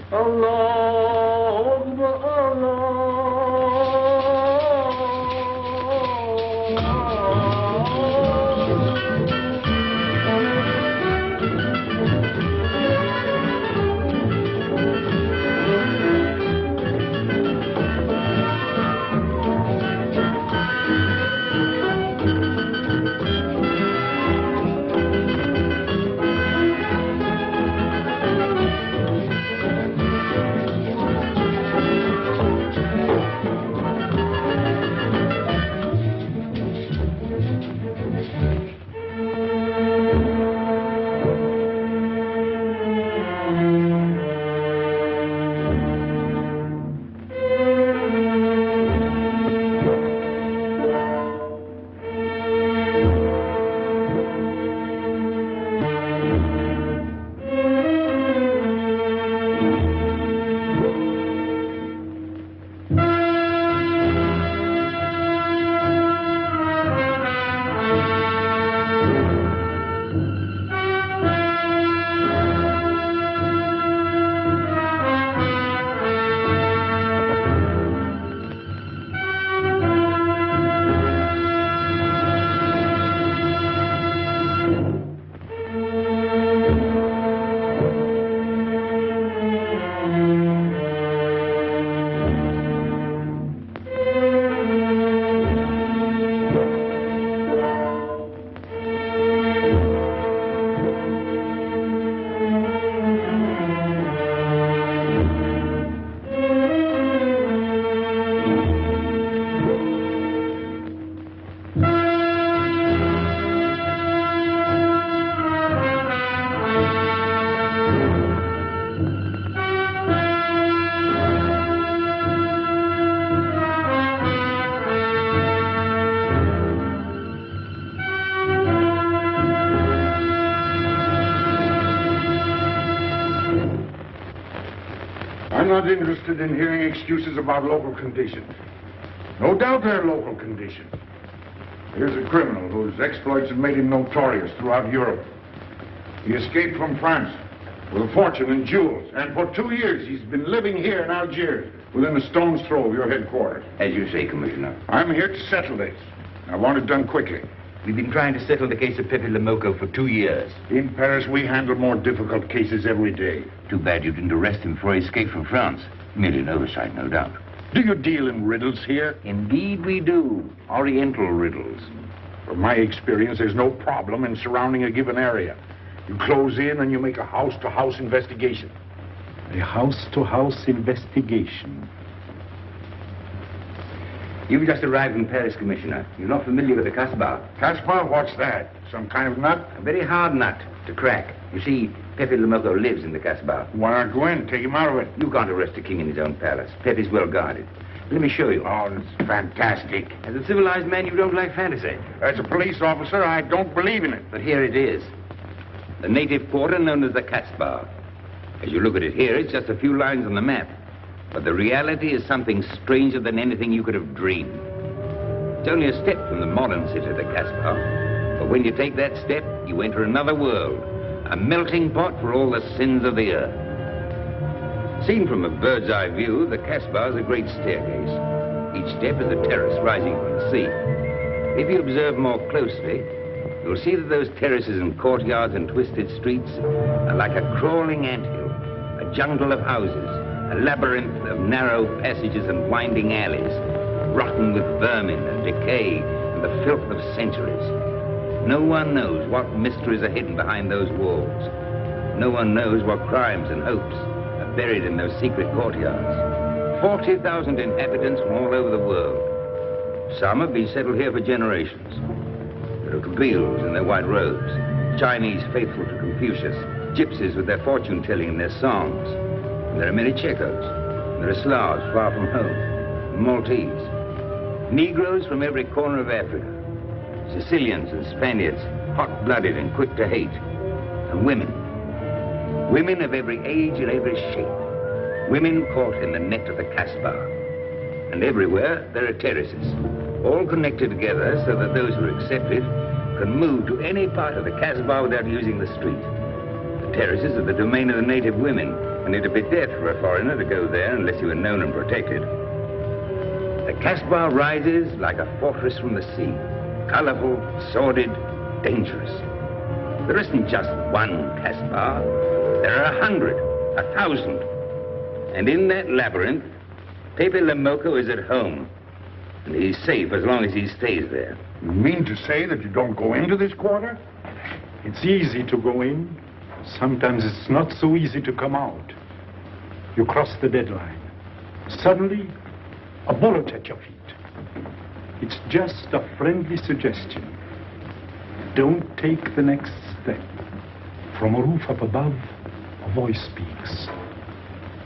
Allah Akbar, Allah. I'm not interested in hearing excuses about local conditions. No doubt they're local conditions. Here's a criminal whose exploits have made him notorious throughout Europe. He escaped from France with a fortune in jewels, and for 2 years he's been living here in Algiers, within a stone's throw of your headquarters. As you say, Commissioner. I'm here to settle this. I want it done quickly. We've been trying to settle the case of Pepe Moko for 2 years. In Paris, we handle more difficult cases every day. Too bad you didn't arrest him before he escaped from France. Merely an oversight, no doubt. Do you deal in riddles here? Indeed we do. Oriental riddles. From my experience, there's no problem in surrounding a given area. You close in and you make a house-to-house investigation. A house-to-house investigation. You've just arrived in Paris, Commissioner. You're not familiar with the Casbah. Casbah? What's that? Some kind of nut? A very hard nut to crack. You see, Pepe Moko lives in the Casbah. Why not go in? Take him out of it. You can't arrest a king in his own palace. Pepe's well guarded. Let me show you. Oh, that's fantastic. As a civilized man, you don't like fantasy. As a police officer, I don't believe in it. But here it is. The native quarter known as the Casbah. As you look at it here, it's just a few lines on the map. But the reality is something stranger than anything you could have dreamed. It's only a step from the modern city, the Casbah. But when you take that step, you enter another world. A melting pot for all the sins of the earth. Seen from a bird's eye view, the Casbah is a great staircase. Each step is a terrace rising from the sea. If you observe more closely, you'll see that those terraces and courtyards and twisted streets are like a crawling anthill, a jungle of houses, a labyrinth of narrow passages and winding alleys, rotten with vermin and decay and the filth of centuries. No one knows what mysteries are hidden behind those walls. No one knows what crimes and hopes are buried in those secret courtyards. 40,000 inhabitants from all over the world. Some have been settled here for generations. There are Kabyles in their white robes, Chinese faithful to Confucius, gypsies with their fortune-telling and their songs. And there are many Checos. There are Slavs far from home, Maltese. Negroes from every corner of Africa. Sicilians and Spaniards, hot-blooded and quick to hate. And women. Women of every age and every shape. Women caught in the net of the Casbah. And everywhere there are terraces, all connected together so that those who are accepted can move to any part of the Casbah without using the street. The terraces are the domain of the native women, and it'd be death for a foreigner to go there unless you were known and protected. The Kasbah rises like a fortress from the sea, colorful, sordid, dangerous. There isn't just one Kasbah. There are 100, 1,000. And in that labyrinth, Pepe Le Moko is at home. And he's safe as long as he stays there. You mean to say that you don't go into this quarter? It's easy to go in. Sometimes it's not so easy to come out. You cross the deadline. Suddenly, a bullet at your feet. It's just a friendly suggestion. Don't take the next step. From a roof up above, a voice speaks.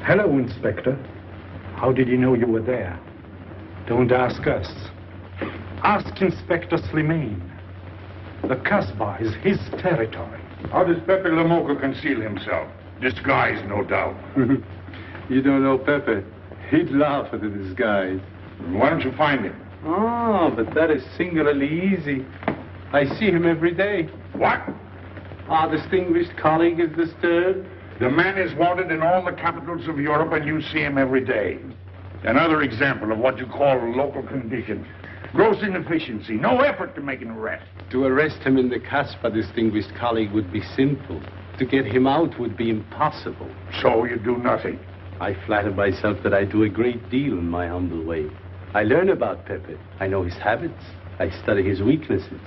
Hello, Inspector. How did he know you were there? Don't ask us. Ask Inspector Slimane. The Kasbah is his territory. How does Pepe Le Moko conceal himself? Disguise, no doubt. You don't know Pepe. He'd laugh at the disguise. Why don't you find him? Oh, but that is singularly easy. I see him every day. What? Our distinguished colleague is disturbed. The man is wanted in all the capitals of Europe, and you see him every day. Another example of what you call local conditions. Gross inefficiency, no effort to make an arrest. To arrest him in the Kasbah, distinguished colleague, would be simple. To get him out would be impossible. So you do nothing. I flatter myself that I do a great deal in my humble way. I learn about Pepe. I know his habits. I study his weaknesses.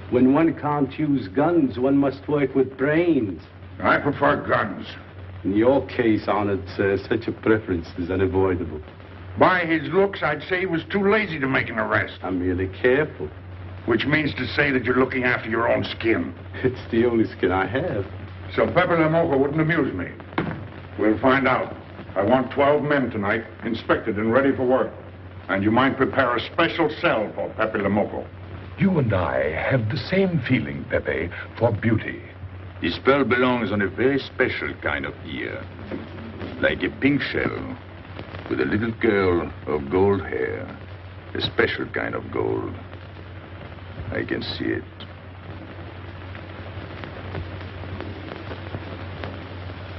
When one can't use guns, one must work with brains. I prefer guns. In your case, honored sir, such a preference is unavoidable. By his looks, I'd say he was too lazy to make an arrest. I'm merely careful. Which means to say that you're looking after your own skin. It's the only skin I have. So Pepe Le Moko wouldn't amuse me. We'll find out. I want 12 men tonight, inspected and ready for work. And you might prepare a special cell for Pepe Le Moko. You and I have the same feeling, Pepe, for beauty. The spell belongs on a very special kind of ear. Like a pink shell, with a little girl of gold hair. A special kind of gold. I can see it.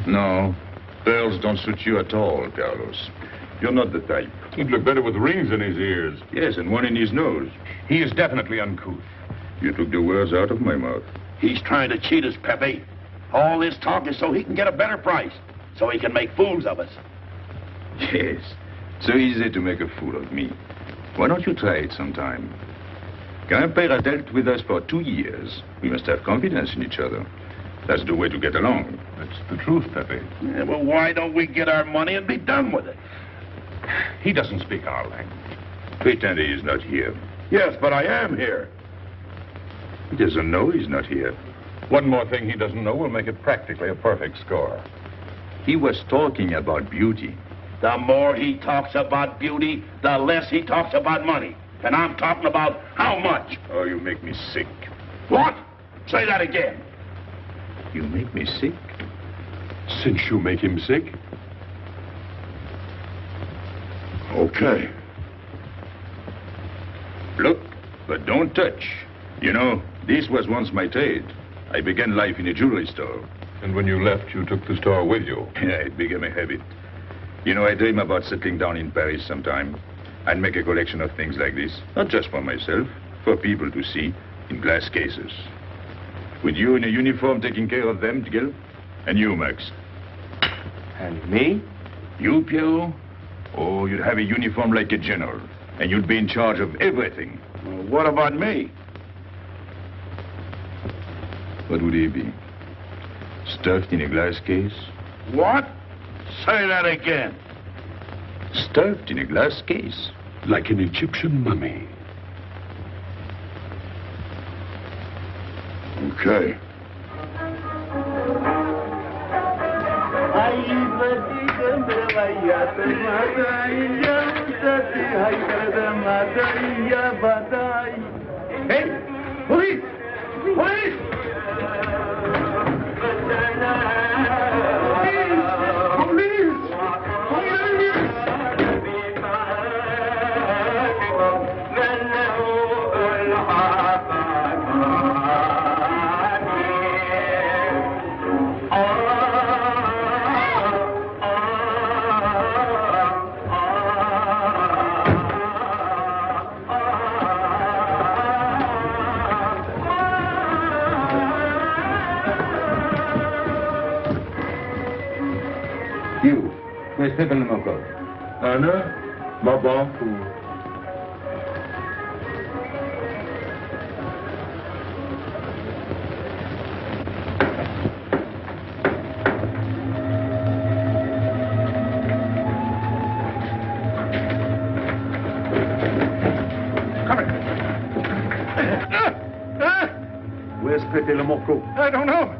No, pearls don't suit you at all, Carlos. You're not the type. He'd look better with rings in his ears. Yes, and one in his nose. He is definitely uncouth. You took the words out of my mouth. He's trying to cheat us, Pepe. All this talk is so he can get a better price, so he can make fools of us. Yes, so easy to make a fool of me. Why don't you try it sometime? Grandpere dealt with us for 2 years. We must have confidence in each other. That's the way to get along. That's the truth, Pepe. Yeah, well, why don't we get our money and be done with it? He doesn't speak our language. Pretend he is not here. Yes, but I am here. He doesn't know he's not here. One more thing he doesn't know will make it practically a perfect score. He was talking about beauty. The more he talks about beauty, the less he talks about money. And I'm talking about how much. Oh, you make me sick. What? Say that again. You make me sick? Since you make him sick? Okay. Look, but don't touch. You know, this was once my trade. I began life in a jewelry store. And when you left, you took the store with you. Yeah, it became a habit. You know, I dream about settling down in Paris sometime. I'd make a collection of things like this. Not just for myself, for people to see, in glass cases. With you in a uniform taking care of them, Gil? And you, Max. And me? You, Pierrot? Oh, you'd have a uniform like a general. And you'd be in charge of everything. Well, what about me? What would he be? Stuffed in a glass case? What? Say that again. Stuffed in a glass case. Like an Egyptian mummy. Okay. Hey! Police! Police! Oh Where's Pepe and Moko? Anna, Mabafu. Where's Pepe Le Moko? I don't know.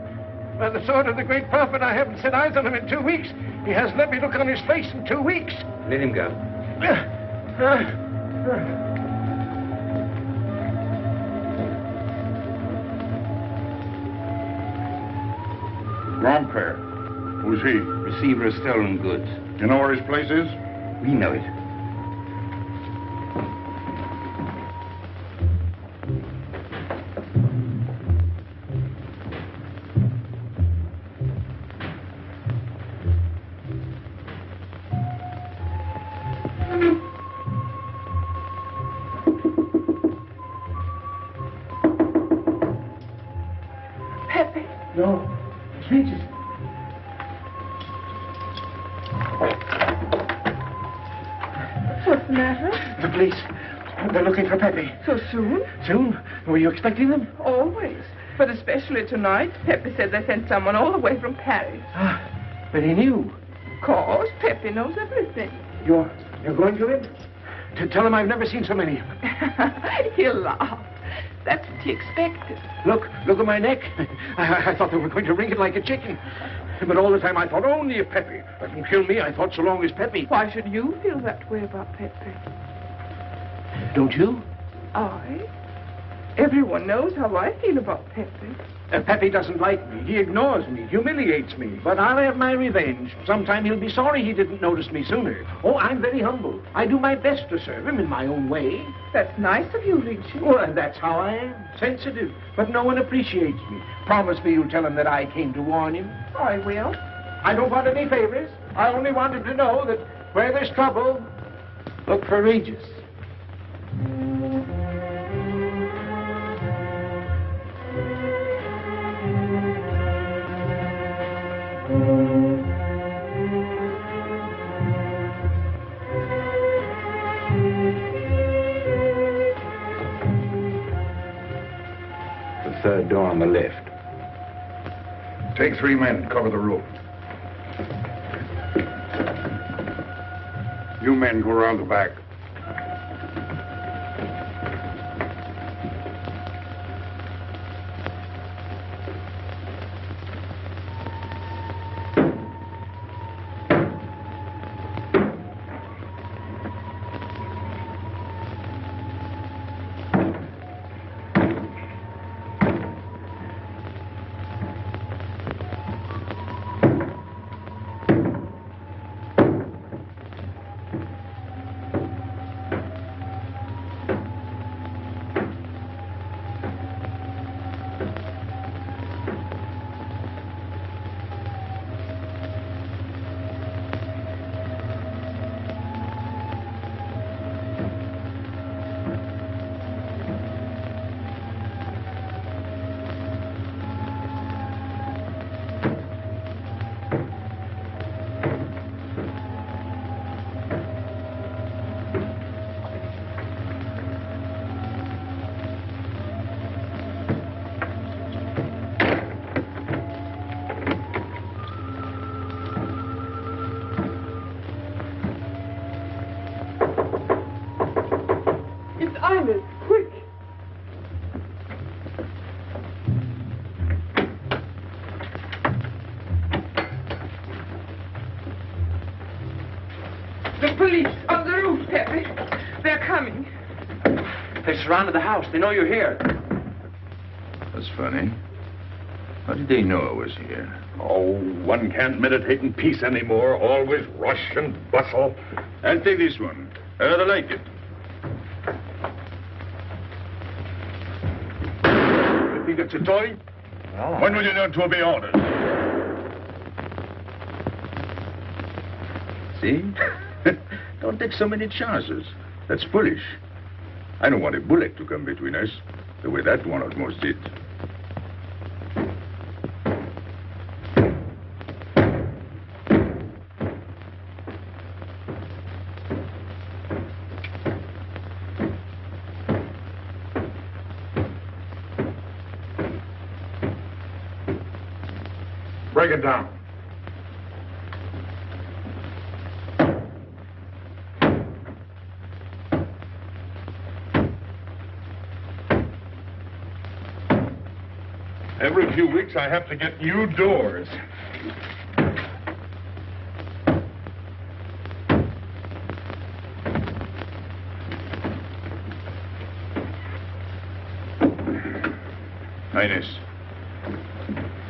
By the sword of the great prophet, I haven't set eyes on him in 2 weeks. He hasn't let me look on his face in 2 weeks. Let him go. Grandpere. Who's he? Receiver of stolen goods. You know where his place is? We know it. No, it's Regis. What's the matter? The police. They're looking for Pepe. So soon? Soon? Were you expecting them? Always. But especially tonight. Pepe said they sent someone all the way from Paris. Ah, but he knew. Of course, Pepe knows everything. You're going to him? To tell him I've never seen so many. He'll laugh. That's what he expected. Look at my neck. I thought they were going to wring it like a chicken. But all the time I thought only of Pepe. Let them kill me, I thought so long as Pepe. Why should you feel that way about Pepe? Don't you? I? Everyone knows how I feel about Pepe. Pepe doesn't like me. He ignores me, humiliates me. But I'll have my revenge. Sometime he'll be sorry he didn't notice me sooner. Oh, I'm very humble. I do my best to serve him in my own way. That's nice of you, Regis. Well, that's how I am. Sensitive. But no one appreciates me. Promise me you'll tell him that I came to warn him. I will. I don't want any favors. I only want him to know that where there's trouble, look for Regis. The third door on the left. Take 3 men, cover the roof. You men go around the back. Ines, quick! The police on the roof, Pepe. They're coming. They surrounded the house. They know you're here. That's funny. How did they know I was here? Oh, one can't meditate in peace anymore. Always rush and bustle. I'll take this one. I rather like it. You think it's a toy? Oh. When will you learn to obey orders? See? Don't take so many chances. That's foolish. I don't want a bullet to come between us, the way that one almost did. Break it down. Every few weeks I have to get new doors. Ines,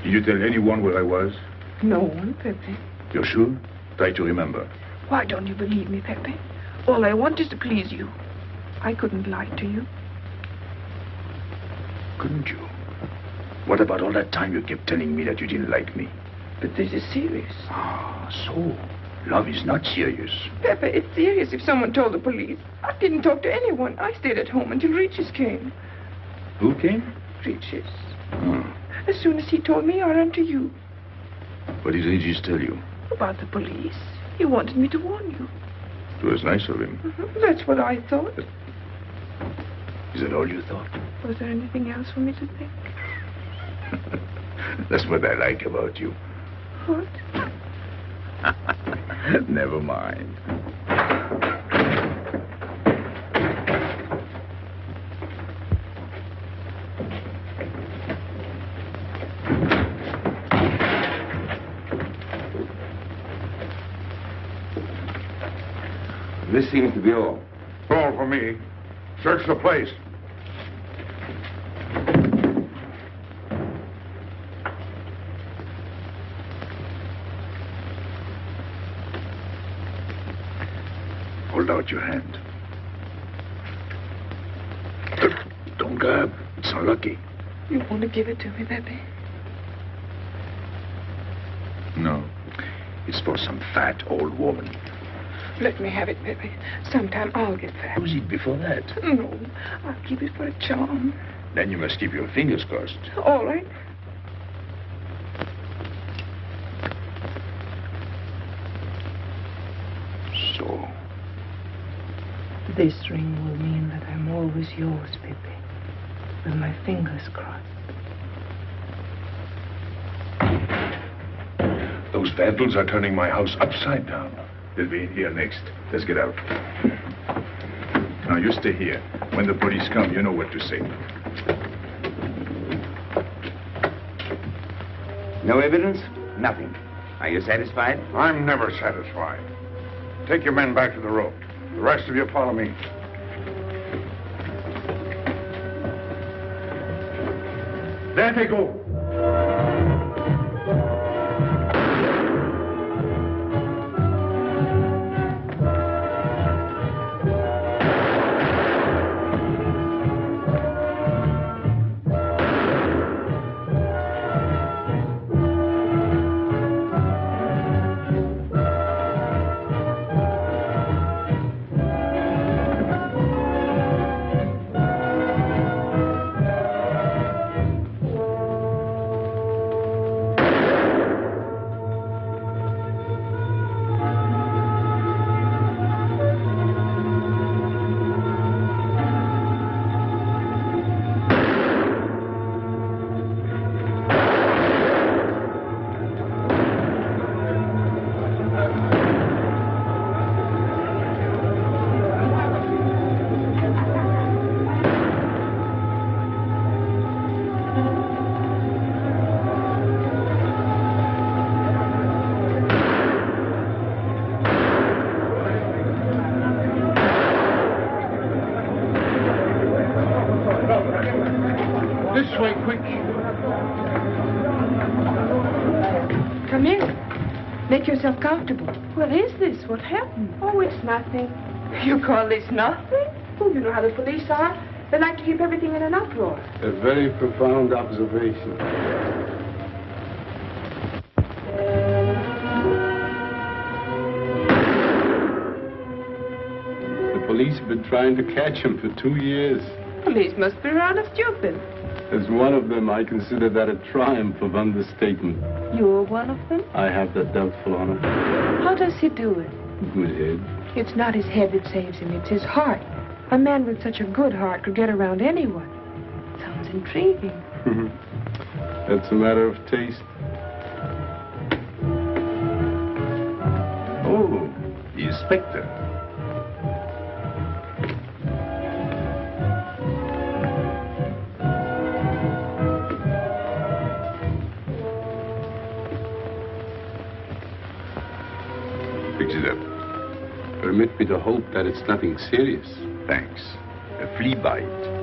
did you tell anyone where I was? No one, Pepe. You're sure? Try to remember. Why don't you believe me, Pepe? All I want is to please you. I couldn't lie to you. Couldn't you? What about all that time you kept telling me that you didn't like me? But this is serious. Ah, so love is not serious. Pepe, it's serious if someone told the police. I didn't talk to anyone. I stayed at home until Regis came. Who came? Regis. Hmm. As soon as he told me, I ran to you. What did Regis tell you? About the police. He wanted me to warn you. It was nice of him. That's what I thought. Is that all you thought? Was there anything else for me to think? That's what I like about you. What? Never mind. This seems to be all. All for me. Search the place. Hold out your hand. Don't grab. It's unlucky. You want to give it to me, Pepe? No. It's for some fat old woman. Let me have it, Pepe. Sometime I'll get fat. Use it before that. No, I'll keep it for a charm. Then you must keep your fingers crossed. All right. So. This ring will mean that I'm always yours, Pepe. With my fingers crossed. Those vandals are turning my house upside down. They'll be in here next. Let's get out. Now, you stay here. When the police come, you know what to say. No evidence? Nothing. Are you satisfied? I'm never satisfied. Take your men back to the road. The rest of you follow me. There they go. Make yourself comfortable. What is this? What happened? Oh, it's nothing. You call this nothing? Oh, you know how the police are. They like to keep everything in an uproar. A very profound observation. The police have been trying to catch him for 2 years. Police must be rather stupid. As one of them, I consider that a triumph of understatement. You're one of them? I have that doubtful honor. How does he do it? Good head. It's not his head that saves him, it's his heart. A man with such a good heart could get around anyone. Sounds intriguing. That's a matter of taste. Oh, the inspector. Fix it up. Permit me to hope that it's nothing serious. Thanks. A flea bite.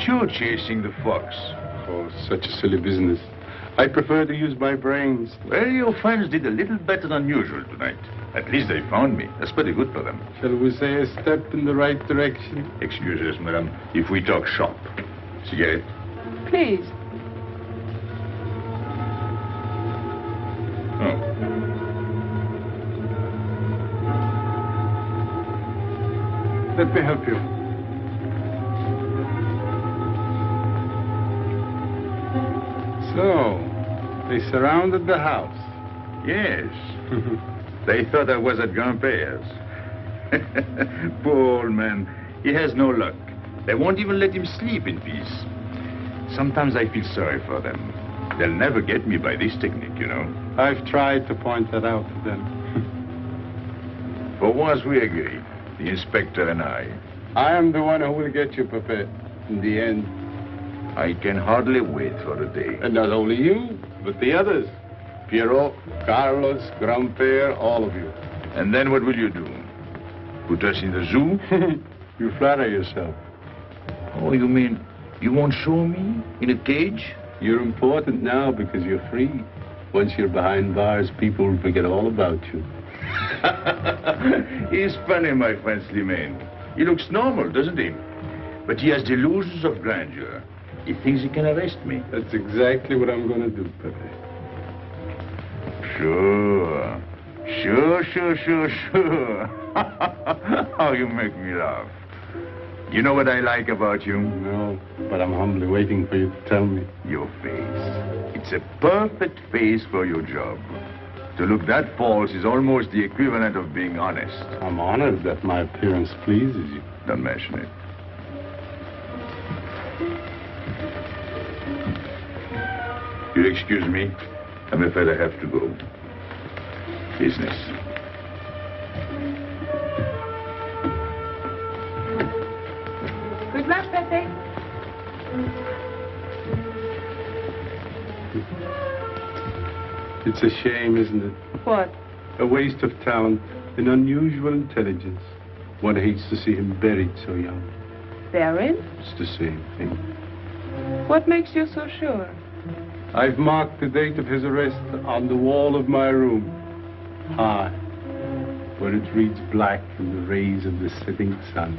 You chasing the fox? Oh, such a silly business. I prefer to use my brains. Well, your friends did a little better than usual tonight. At least they found me. That's pretty good for them. Shall we say a step in the right direction? Excuse us, madam, if we talk shop. Cigarette? Please. Oh. Let me help you. So, they surrounded the house. Yes. They thought I was at Grandpere's. Poor old man. He has no luck. They won't even let him sleep in peace. Sometimes I feel sorry for them. They'll never get me by this technique, you know. I've tried to point that out to them. For once we agree, the inspector and I. I am the one who will get you, Pepe, in the end. I can hardly wait for the day. And not only you, but the others. Pierrot, Carlos, Grandpere, all of you. And then what will you do? Put us in the zoo? You flatter yourself. Oh, you mean you won't show me in a cage? You're important now because you're free. Once you're behind bars, people will forget all about you. He's funny, my friend Slimane. He looks normal, doesn't he? But he has delusions of grandeur. He thinks he can arrest me. That's exactly what I'm going to do, Pepe. Sure. Sure. Oh, you make me laugh. You know what I like about you? No, but I'm humbly waiting for you to tell me. Your face. It's a perfect face for your job. To look that false is almost the equivalent of being honest. I'm honored that my appearance pleases you. Don't mention it. You'll excuse me. I'm afraid I have to go. Business. Good luck, Pepe. It's a shame, isn't it? What? A waste of talent, an unusual intelligence. One hates to see him buried so young. Buried? It's the same thing. What makes you so sure? I've marked the date of his arrest on the wall of my room. High, where it reads black in the rays of the setting sun.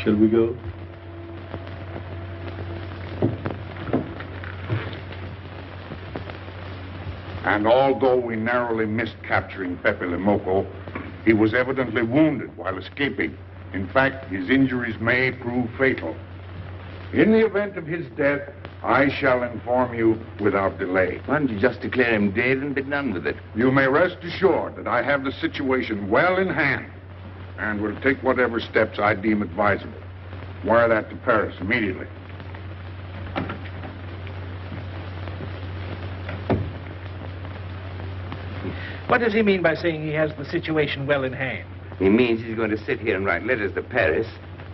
Shall we go? And although we narrowly missed capturing Pepe Le Moko, he was evidently wounded while escaping. In fact, his injuries may prove fatal. In the event of his death, I shall inform you without delay. Why don't you just declare him dead and be done with it? You may rest assured that I have the situation well in hand and will take whatever steps I deem advisable. Wire that to Paris immediately. What does he mean by saying he has the situation well in hand? He means he's going to sit here and write letters to Paris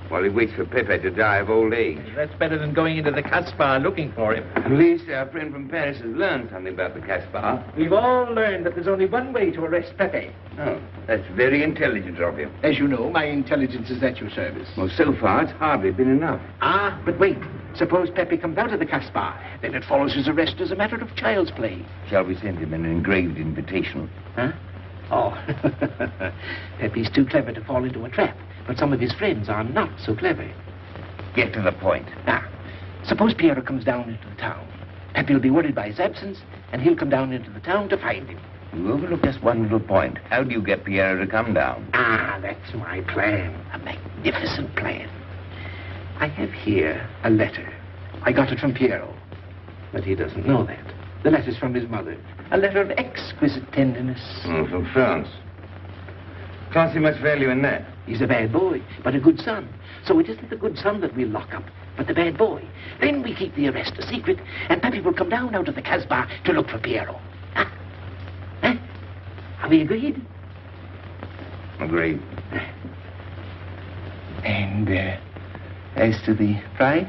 while he waits for Pepe to die of old age. That's better than going into the Casbah looking for him. At least our friend from Paris has learned something about the Casbah. We've all learned that there's only one way to arrest Pepe. Oh, that's very intelligent of him. As you know, my intelligence is at your service. Well, so far, it's hardly been enough. Ah, but wait. Suppose Pepe comes out of the Casbah. Then it follows his arrest as a matter of child's play. Shall we send him an engraved invitation? Huh? Oh, Pepe's too clever to fall into a trap. But some of his friends are not so clever. Get to the point. Now, suppose Pierrot comes down into the town. Pepe will be worried by his absence, and he'll come down into the town to find him. You overlook just one little point. How do you get Pierrot to come down? Ah, that's my plan. A magnificent plan. I have here a letter. I got it from Pierrot. But he doesn't know that. The letter's from his mother. A letter of exquisite tenderness. From France. Can't see much value in that. He's a bad boy, but a good son. So it isn't the good son that we'll lock up, but the bad boy. Then we keep the arrest a secret, and Pepe will come down out of the Casbah to look for Pierrot. Huh? Huh? Are we agreed? Agreed. And, as to the price?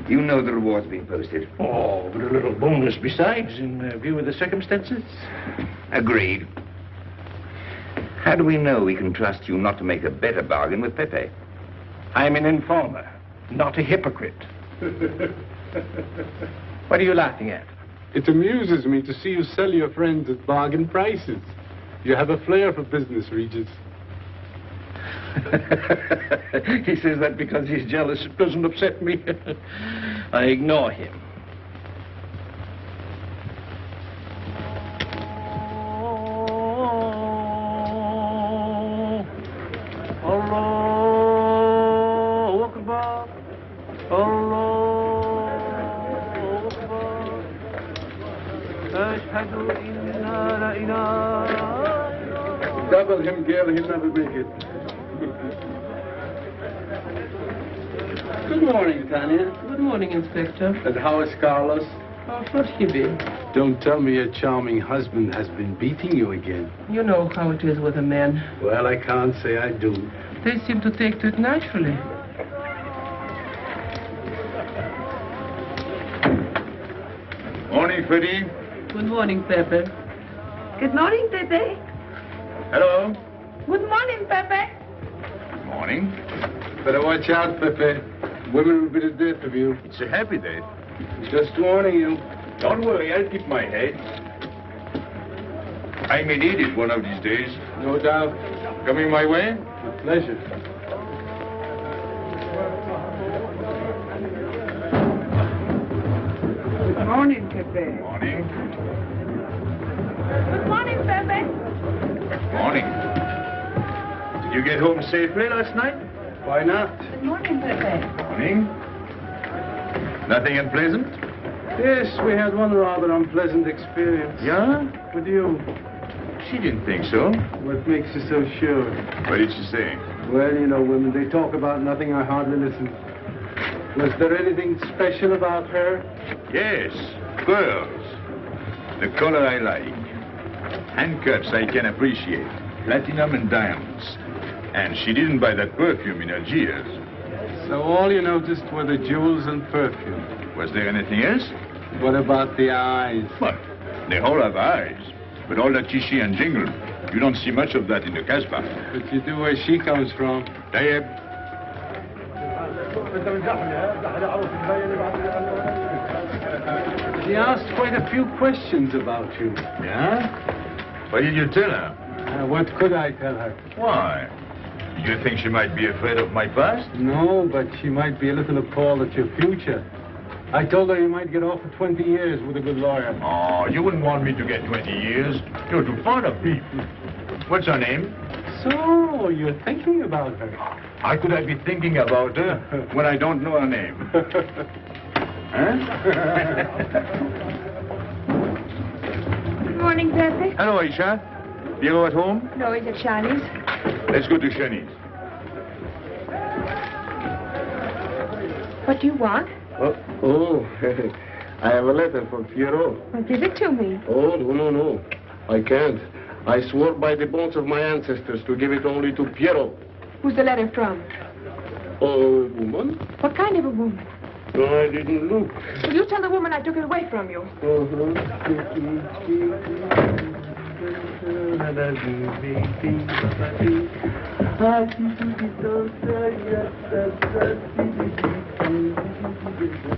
You know the reward's been posted. Oh, but a little bonus besides, in view of the circumstances. Agreed. How do we know we can trust you not to make a better bargain with Pepe? I'm an informer, not a hypocrite. What are you laughing at? It amuses me to see you sell your friends at bargain prices. You have a flair for business, Regis. He says that because he's jealous. It doesn't upset me. I ignore him. Double him, girl, he'll never make it. Good morning, Tania. Good morning, Inspector. And how is Carlos? Oh, forgive. Don't tell me your charming husband has been beating you again. You know how it is with a man. Well, I can't say I do. They seem to take to it naturally. Morning, Freddie. Good morning, Pepe. Good morning, Pepe. Hello. Good morning, Pepe. Morning. Better watch out, Pepe. Women will be the death of you. It's a happy day. Just warning you. Don't worry, I'll keep my head. I may need it one of these days. No doubt. Coming my way? With pleasure. Good morning, Pepe. Morning. Good morning, Pepe. Morning. Did you get home safely last night? Why not? Good morning, Pepe. Morning. Nothing unpleasant? Yes, we had one rather unpleasant experience. Yeah? With you. She didn't think so. What makes you so sure? What did she say? Well, you know, women, they talk about nothing. I hardly listen. Was there anything special about her? Yes, pearls. The color I like. Handcuffs I can appreciate. Platinum and diamonds. And she didn't buy that perfume in Algiers. So all you noticed were the jewels and perfume. Was there anything else? What about the eyes? What? They all have eyes. But all that chichi and jingle, you don't see much of that in the Casbah. But you do where she comes from. Tayyip. She asked quite a few questions about you. Yeah? What did you tell her? What could I tell her? Why? Did you think she might be afraid of my past? No, but she might be a little appalled at your future. I told her you might get off for 20 years with a good lawyer. Oh, you wouldn't want me to get 20 years. You're too fond of people. What's her name? So, you're thinking about her. How could I be thinking about her when I don't know her name? Huh? Good morning, Pepe. Hello, Aicha. Pierrot at home? No, he's at Shani's. Let's go to Shani's. What do you want? Oh, I have a letter from Pierrot. Well, give it to me. Oh, no. I can't. I swore by the bones of my ancestors to give it only to Pierrot. Who's the letter from? Oh, woman? What kind of a woman? No, I didn't look. Will you tell the woman I took it away from you?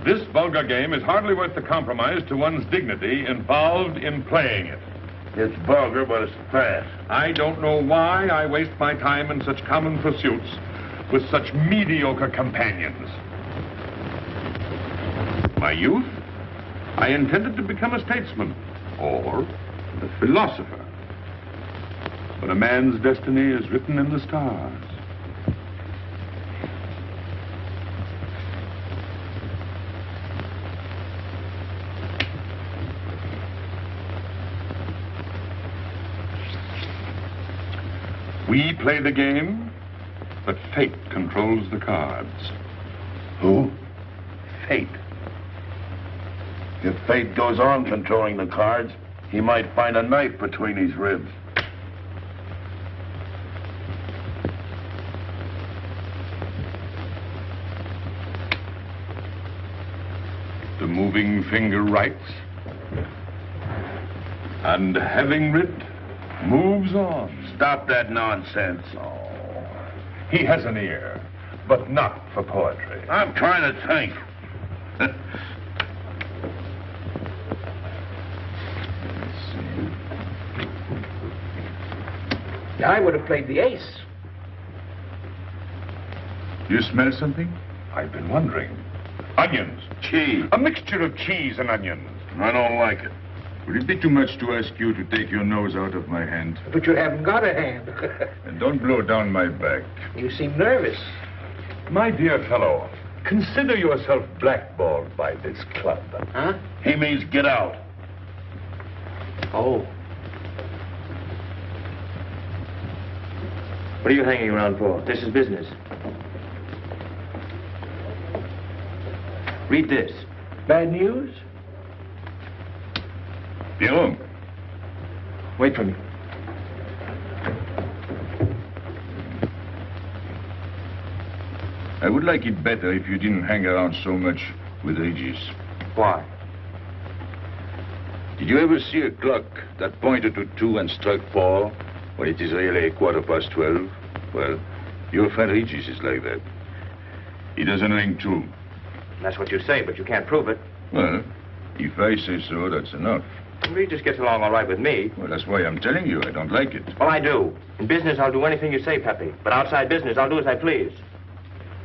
This vulgar game is hardly worth the compromise to one's dignity involved in playing it. It's vulgar, but it's fast. I don't know why I waste my time in such common pursuits with such mediocre companions. My youth, I intended to become a statesman or a philosopher. But a man's destiny is written in the stars. We play the game, but fate controls the cards. Who? Fate. If fate goes on controlling the cards, he might find a knife between his ribs. The moving finger writes, and having writ, moves on. Stop that nonsense. Oh, he has an ear, but not for poetry. I'm trying to think. I would have played the ace. You smell something? I've been wondering. Onions. Cheese. A mixture of cheese and onions. I don't like it. Would it be too much to ask you to take your nose out of my hand? But you haven't got a hand. And don't blow down my back. You seem nervous. My dear fellow, consider yourself blackballed by this club. Huh? He means get out. Oh. What are you hanging around for? This is business. Read this. Bad news? Pierrot. Wait for me. I would like it better if you didn't hang around so much with Regis. Why? Did you ever see a clock that pointed to 2 and struck 4 when it is really 12:15? Well, your friend Regis is like that. He doesn't ring 2. That's what you say, but you can't prove it. Well, if I say so, that's enough. Regis gets along all right with me. Well, that's why I'm telling you. I don't like it. Well, I do. In business, I'll do anything you say, Pepe. But outside business, I'll do as I please.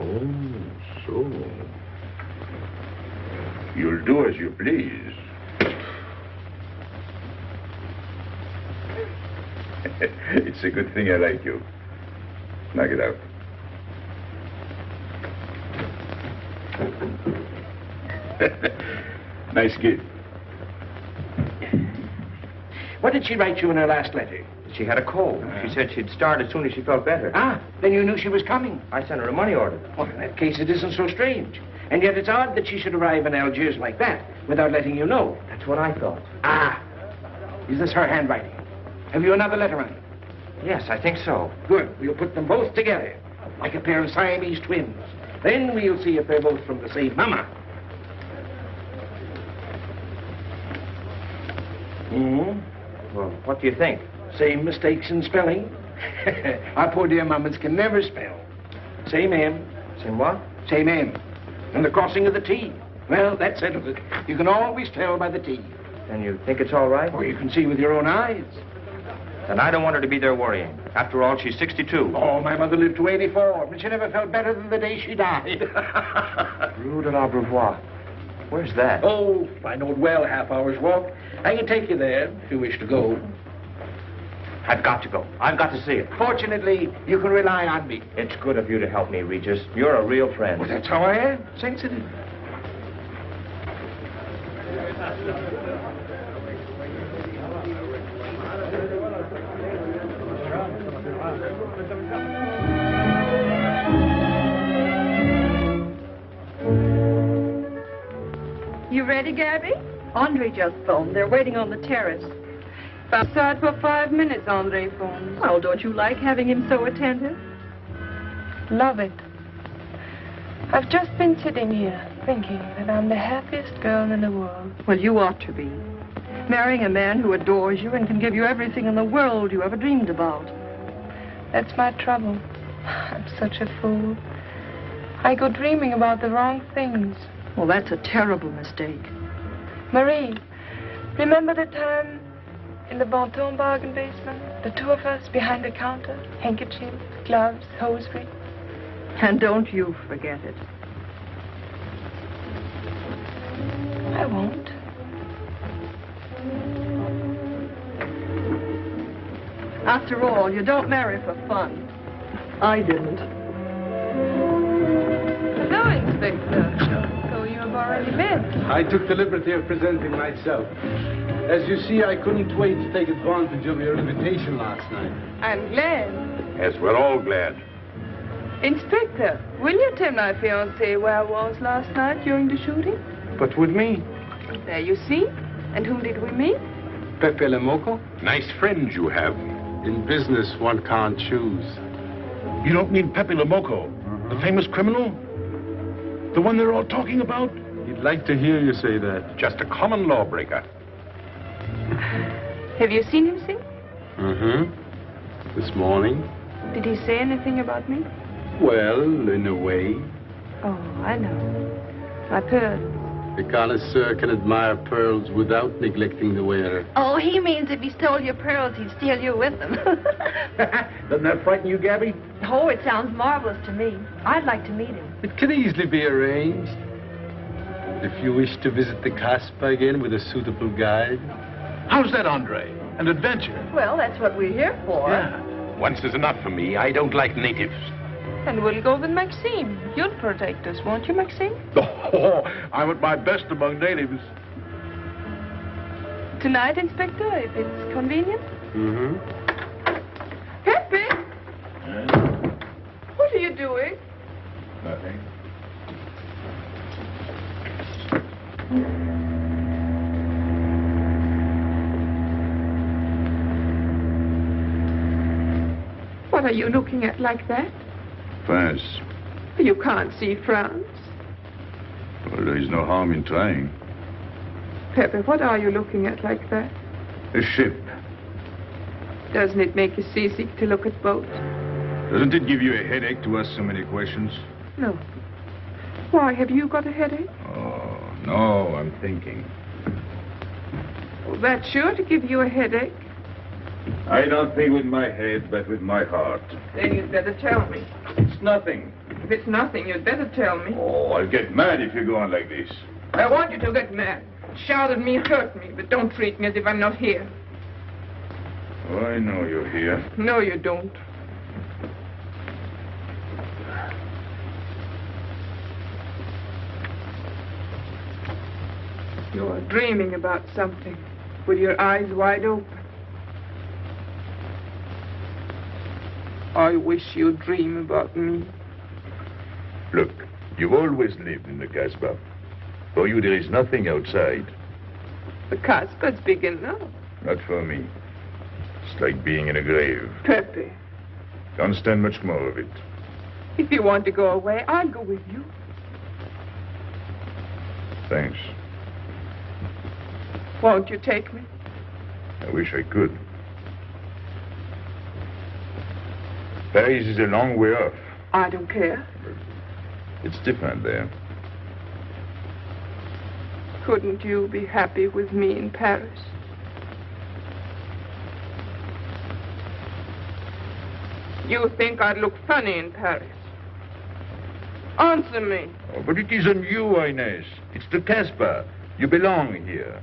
Oh, so. You'll do as you please. It's a good thing I like you. Knock it out. Nice kid. What did she write you in her last letter? She had a cold. She said she'd start as soon as she felt better. Ah, then you knew she was coming. I sent her a money order. Well, in that case, it isn't so strange. And yet it's odd that she should arrive in Algiers like that, without letting you know. That's what I thought. Ah, is this her handwriting? Have you another letter on it? Yes, I think so. Good. We'll put them both together, like a pair of Siamese twins. Then we'll see if they're both from the same mama. Well, what do you think? Same mistakes in spelling. Our poor dear mamas can never spell. Same M. Same what? Same M. And the crossing of the T. Well, that settles it. You can always tell by the T. And you think it's all right? Or you can see with your own eyes. Then I don't want her to be there worrying. After all, she's 62. Oh, my mother lived to 84, but she never felt better than the day she died. Rue de l'Abreuvoir. Where's that? Oh, I know it well, a half-hour's walk. I can take you there if you wish to go. I've got to go. I've got to see it. Fortunately, you can rely on me. It's good of you to help me, Regis. You're a real friend. Well, that's how I am. Sensitive. You ready, Gaby? Andre just phoned. They're waiting on the terrace. Outside for 5 minutes, Andre phones. Well, don't you like having him so attentive? Love it. I've just been sitting here thinking that I'm the happiest girl in the world. Well, you ought to be. Marrying a man who adores you and can give you everything in the world you ever dreamed about. That's my trouble. I'm such a fool. I go dreaming about the wrong things. Well, that's a terrible mistake. Marie, remember the time in the Bonton bargain basement? The two of us behind the counter, handkerchiefs, gloves, hosiery. And don't you forget it. I won't. I'll After all, you don't marry for fun. I didn't. Hello, Inspector. So you have already met. I took the liberty of presenting myself. As you see, I couldn't wait to take advantage of your invitation last night. I'm glad. Yes, we're all glad. Inspector, will you tell my fiancé where I was last night during the shooting? But with me? There you see. And whom did we meet? Pepe le Moko? Nice friends you have. In business, one can't choose. You don't mean Pepe le Moko, the famous criminal? The one they're all talking about? You'd like to hear you say that. Just a common lawbreaker. Have you seen him since? Mm-hmm. This morning. Did he say anything about me? Well, in a way. Oh, I know. My pearls. The connoisseur can admire pearls without neglecting the wearer. Oh, he means if he stole your pearls, he'd steal you with them. Doesn't that frighten you, Gaby? Oh, it sounds marvelous to me. I'd like to meet him. It can easily be arranged. If you wish to visit the Casbah again with a suitable guide. How's that, Andre? An adventure? Well, that's what we're here for. Yeah. Once is enough for me. I don't like natives. And we'll go with Maxime. You'll protect us, won't you, Maxime? Oh, I'm at my best among natives. Tonight, Inspector, if it's convenient? Mm-hmm. Pepe! What are you doing? Nothing. What are you looking at like that? France. You can't see France. Well, there is no harm in trying. Pepe, what are you looking at like that? A ship. Doesn't it make you seasick to look at boats? Doesn't it give you a headache to ask so many questions? No. Why, have you got a headache? Oh, no, I'm thinking. Well, that's sure to give you a headache. I don't think with my head, but with my heart. Then you'd better tell me. It's nothing. If it's nothing, you'd better tell me. Oh, I'll get mad if you go on like this. I want you to get mad. Shout at me, hurt me, but don't treat me as if I'm not here. Oh, I know you're here. No, you don't. You're dreaming about something with your eyes wide open. I wish you'd dream about me. Look, you've always lived in the Casbah. For you, there is nothing outside. The Casbah's big enough. Not for me. It's like being in a grave. Pepe, Can't stand much more of it. if you want to go away, I'll go with you. Thanks. Won't you take me? I wish I could. Paris is a long way off. I don't care. It's different there. Couldn't you be happy with me in Paris? You think I'd look funny in Paris? Answer me. Oh, but it isn't you, Ines. It's the Casbah. You belong here.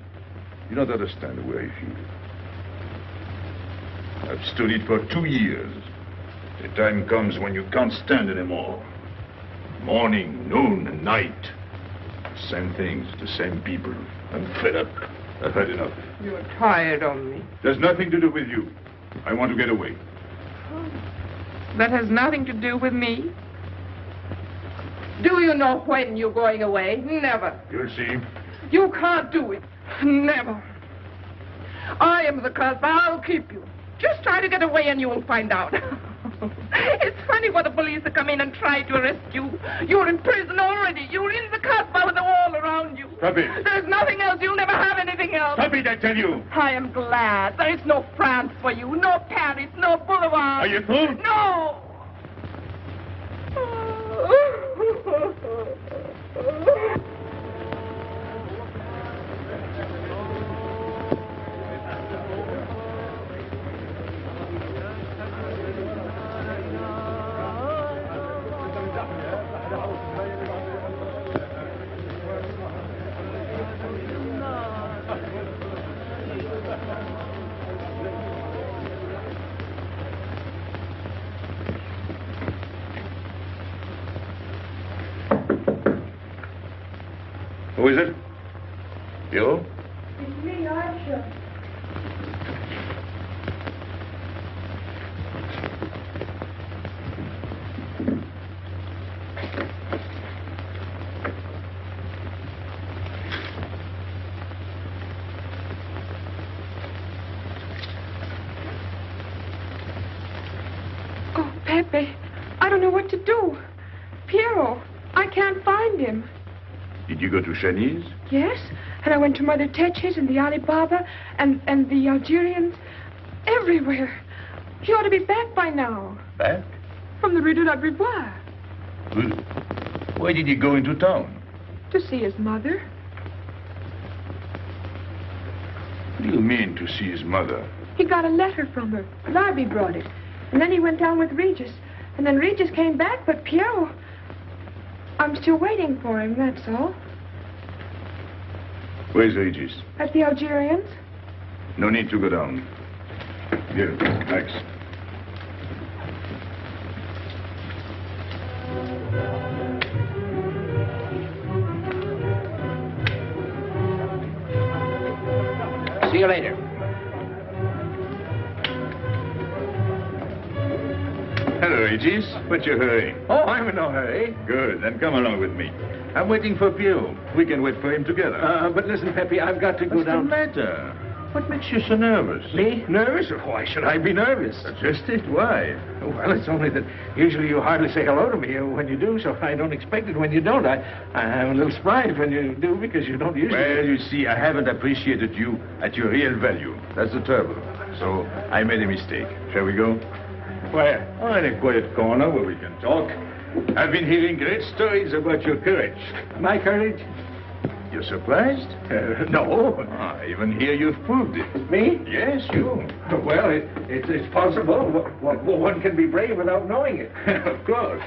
You don't understand the way I feel. I've stood it for 2 years. The time comes when you can't stand anymore. Morning, noon, and night. Same things, the same people. I'm fed up. I've had enough. You're tired of me. There's nothing to do with you. I want to get away. That has nothing to do with me. Do you know when you're going away? Never. You'll see. You can't do it. Never. I am the Casbah. I'll keep you. Just try to get away and you'll find out. It's funny for the police to come in and try to arrest you. You're in prison already. You're in the Casbah with the wall around you. Stop it. There's nothing else. You'll never have anything else. Stop it, I tell you. I am glad. There is no France for you. No Paris. No Boulevard. Are you through? No. Who is it? You? It's me, Aicha. Oh, Pepe, I don't know what to do. Pierrot, I can't find him. Did you go to Chinese? Yes, and I went to Mother Tetch's and the Alibaba and the Algerians. Everywhere. He ought to be back by now. Back? From the Rue de la Brivoire. Why did he go into town? To see his mother. What do you mean, to see his mother? He got a letter from her. Darby brought it. And then he went down with Regis. And then Regis came back, but Pierrot... I'm still waiting for him, that's all. Where's Regis? At the Algerians. No need to go down. Here, thanks. See you later. Hello, Regis. What's your hurry? Oh, I'm in no hurry. Good, then come along with me. I'm waiting for Pierrot. We can wait for him together. But listen, Pepe, I've got to go What's down. the matter? What makes you so nervous? Me? Nervous? Why should I be nervous? Just it. Why? Well, it's only that usually you hardly say hello to me when you do, so I don't expect it when you don't. I'm a little surprised when you do because you don't usually... Well, you see, I haven't appreciated you at your real value. That's the trouble. So I made a mistake. Shall we go? Where? Oh, in a quiet corner where we can talk. I've been hearing great stories about your courage. My courage? You're surprised? No. Even here you've proved it. Me? Yes, you. Well, it's possible. One can be brave without knowing it. Of course.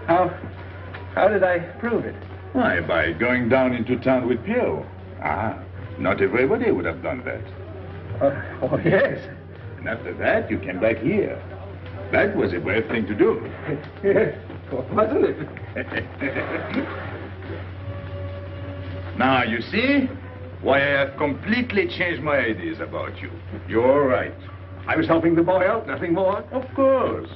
How did I prove it? Why, by going down into town with Pierrot. Not everybody would have done that. Oh, yes. And after that, you came back here. That was a brave thing to do. Yes, wasn't it? Now, you see why I have completely changed my ideas about you. You're right. I was helping the boy out, nothing more. Of course.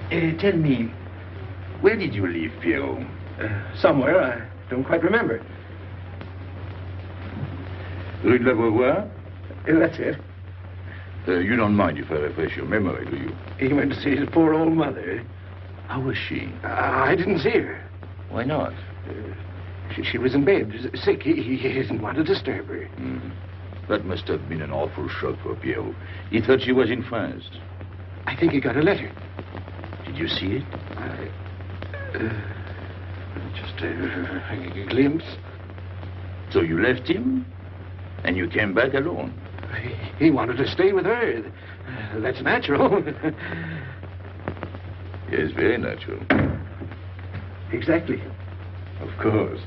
Tell me, where did you leave Pierrot? Somewhere, I don't quite remember. Rue de la Beauvoir? That's it. You don't mind if I refresh your memory, do you? He went to see his poor old mother. How was she? I didn't see her. Why not? She was in bed, sick. He didn't want to disturb her. That must have been an awful shock for Pierrot. He thought she was in France. I think he got a letter. Did you see it? Just a glimpse. So you left him, and you came back alone? He wanted to stay with her. That's natural. Yes, very natural. Exactly. Of course.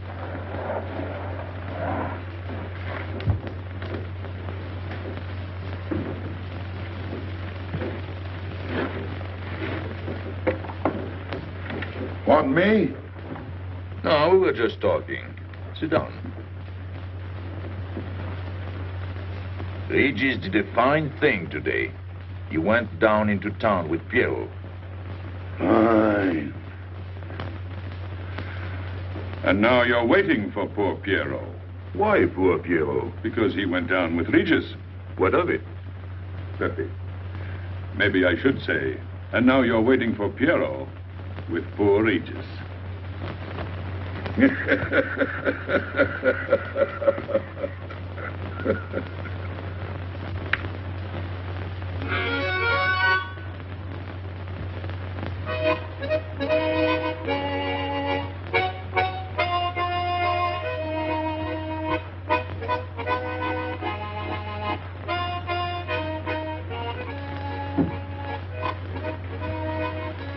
Want me? No, we were just talking. Sit down. Regis did a fine thing today. He went down into town with Pierrot. Fine. And now you're waiting for poor Pierrot. Why poor Pierrot? Because he went down with Regis. What of it? Pepe. Maybe I should say, and now you're waiting for Pierrot with poor Regis.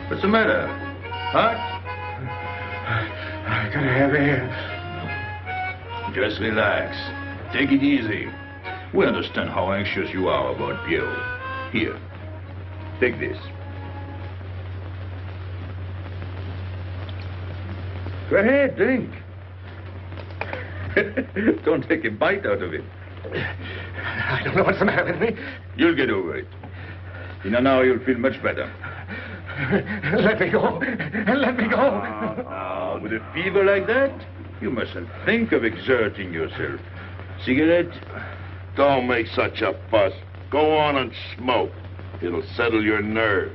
What's the matter? Hot? I gotta have air. Just relax. Take it easy. We understand how anxious you are about Pierrot. Here, take this. Go ahead, drink. Don't take a bite out of it. I don't know what's the matter with me. You'll get over it. In an hour, you'll feel much better. Let me go. Let me go. Now, with a fever like that, you mustn't think of exerting yourself. Cigarette? Don't make such a fuss. Go on and smoke. It'll settle your nerve.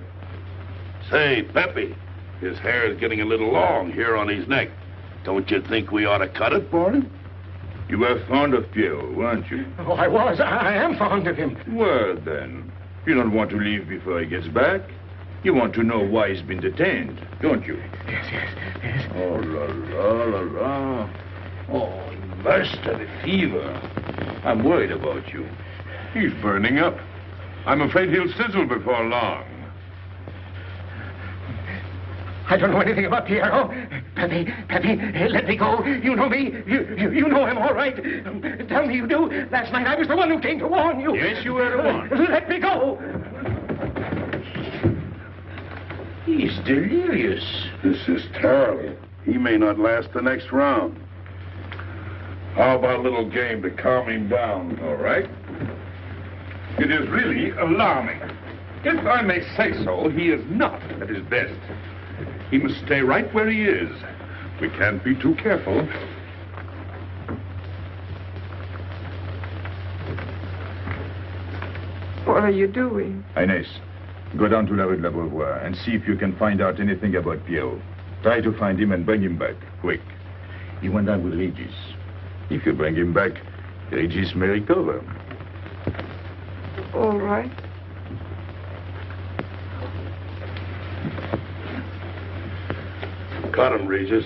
Say, Pepe, his hair is getting a little long here on his neck. Don't you think we ought to cut it for him? You were fond of Pierrot, weren't you? Oh, I was. I am fond of him. Well, then, you don't want to leave before he gets back. You want to know why he's been detained, don't you? Yes. Oh, la, la. Oh, he must have a fever. I'm worried about you. He's burning up. I'm afraid he'll sizzle before long. I don't know anything about Pierrot. Pepe, let me go. You know me. You know him, all right. Tell me you do. Last night I was the one who came to warn you. Yes, you were the one. Let me go. He's delirious. This is terrible. He may not last the next round. How about a little game to calm him down? All right. It is really alarming. If I may say so, he is not at his best. He must stay right where he is. We can't be too careful. What are you doing? Ines, go down to La Rue de la Beauvoir and see if you can find out anything about Pierrot. Try to find him and bring him back, quick. He went down with Regis. If you bring him back, Regis may recover. All right. Cut him, Regis.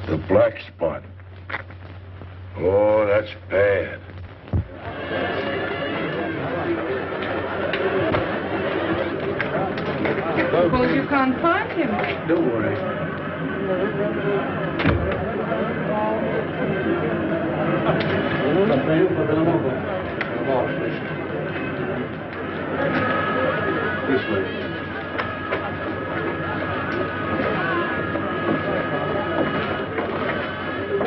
The black spot. Oh, that's bad. Suppose you can't find him. Don't worry. This way.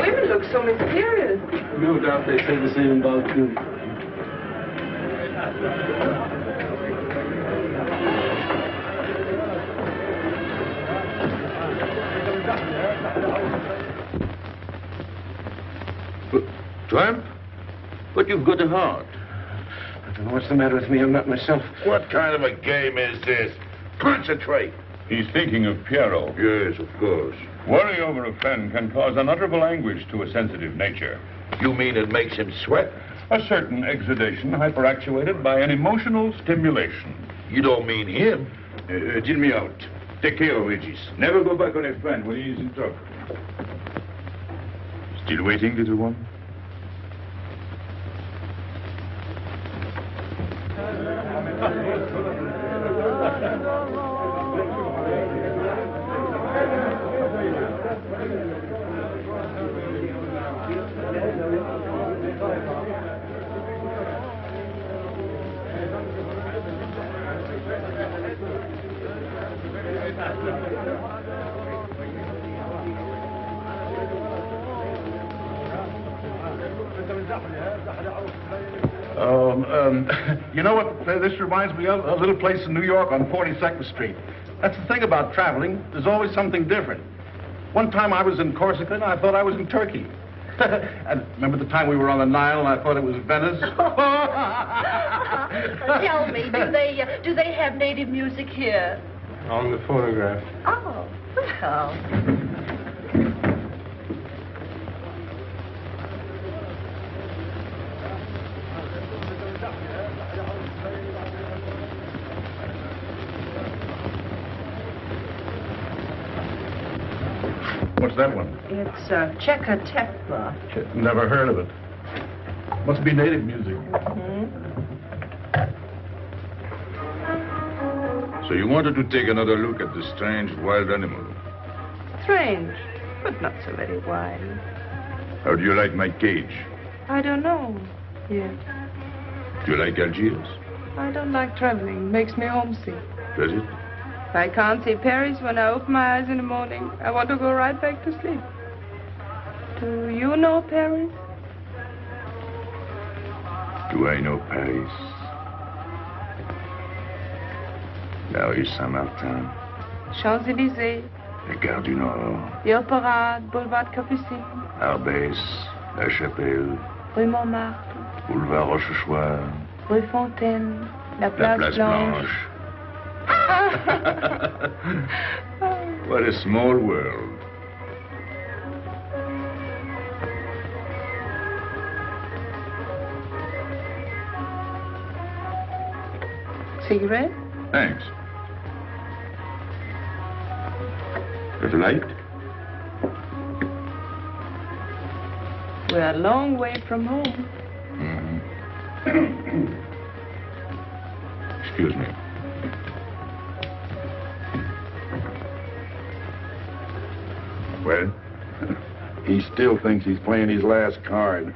Women look so mysterious. No doubt they say the same about you. Tramp? But you've got a heart. I don't know what's the matter with me. I'm not myself. What kind of a game is this? Concentrate. He's thinking of Pierrot. Yes, of course. Worry over a friend can cause unutterable anguish to a sensitive nature. You mean it makes him sweat? A certain exudation hyperactuated by an emotional stimulation. You don't mean him? Deal me out. Take care of Regis. Never go back on a friend when he is in trouble. Still waiting, little one? You know what this reminds me of? A little place in New York on 42nd Street. That's the thing about traveling. There's always something different. One time I was in Corsica and I thought I was in Turkey. And remember the time we were on the Nile and I thought it was Venice? Tell me, do they have native music here? On the phonograph. Oh, well. What's that one? It's Cheka Tekla. Never heard of it. Must be native music. So you wanted to take another look at the strange wild animal. Strange, but not so very wild. How do you like my cage? I don't know yet. Do you like Algiers? I don't like traveling. It makes me homesick. Does it? If I can't see Paris when I open my eyes in the morning, I want to go right back to sleep. Do you know Paris? Do I know Paris? La rue Saint-Martin. Champs-Élysées. La Gare du Nord. The Opera, Boulevard Capucine. Arbès. La Chapelle. Rue Montmartre. Boulevard Rochechouart. Rue Fontaine. La La Place, Place Blanche. What a small world. Cigarette? Thanks. Got a light? We're a long way from home. Excuse me. Well, he still thinks he's playing his last card.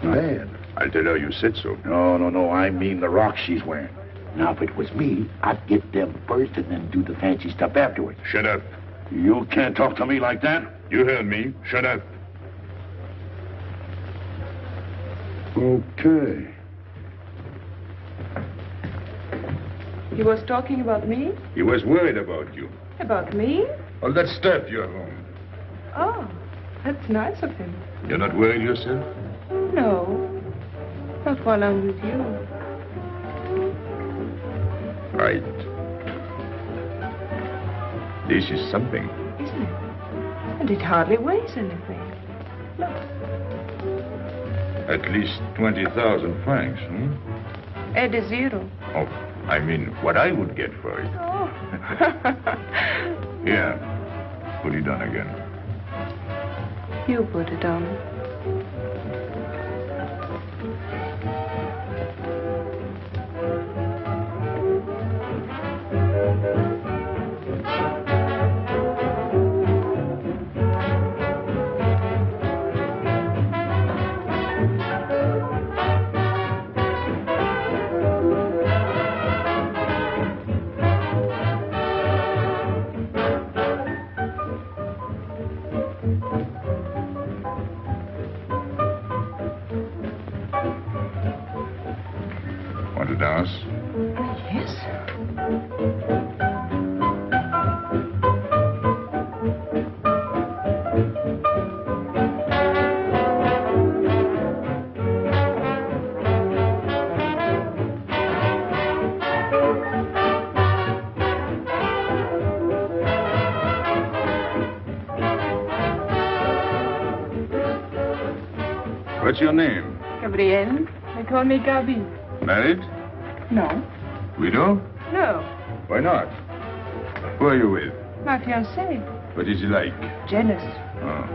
Bad. I'll tell her you said so. No. I mean the rock she's wearing. Now, if it was me, I'd get them first and then do the fancy stuff afterwards. Shut up. You can't talk to me like that. You heard me. Shut up. Okay. He was talking about me? He was worried about you. About me? All that stuff you have on. Oh, that's nice of him. You're not worried yourself? No. Not while I'm with you. Right. This is something. Isn't it? And it hardly weighs anything. Look. At least 20,000 francs, Add a zero. Oh, I mean, what I would get for it. Oh. Here. Put it on again. You put it on. Want to dance? Yes. What's your name? Gabrielle. They call me Gaby. Married? No. Widow? No. Why not? Who are you with? My fiancé. What is he like? Jealous. Oh.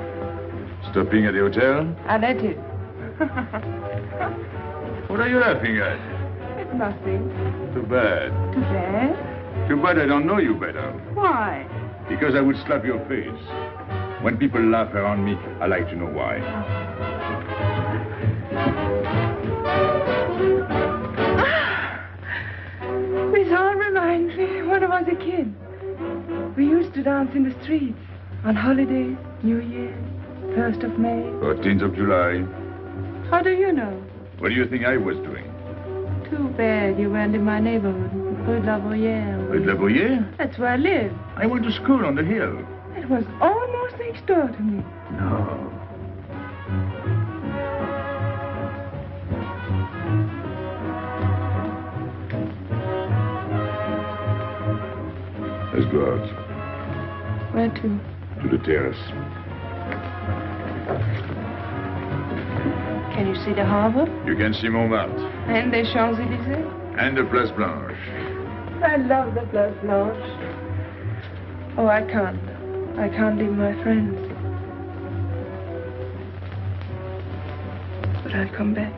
Stopping at the hotel? I let it. What are you laughing at? It's nothing. Too bad. Too bad? Too bad I don't know you better. Why? Because I would slap your face. When people laugh around me, I like to know why. This all reminds me when I was a kid. We used to dance in the streets on holidays, New Year, 1st of May. 14th of July. How do you know? What do you think I was doing? Too bad you weren't in my neighborhood, Rue de la Bruyère. Rue de la Bruyère? That's where I live. I went to school on the hill. It was almost next door to me. No. Let's go out. Where to? To the terrace. Can you see the harbor? You can see Montmartre. And the Champs-Élysées? And the Place Blanche. I love the Place Blanche. Oh, I can't. I can't leave my friends. But I'll come back.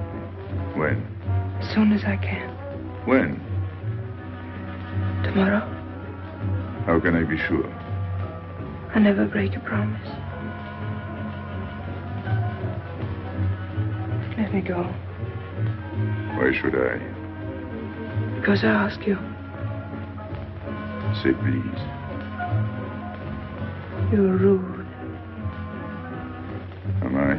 When? As soon as I can. When? Tomorrow. How can I be sure? I never break a promise. Let me go. Why should I? Because I ask you. Say please. You're rude. Am I?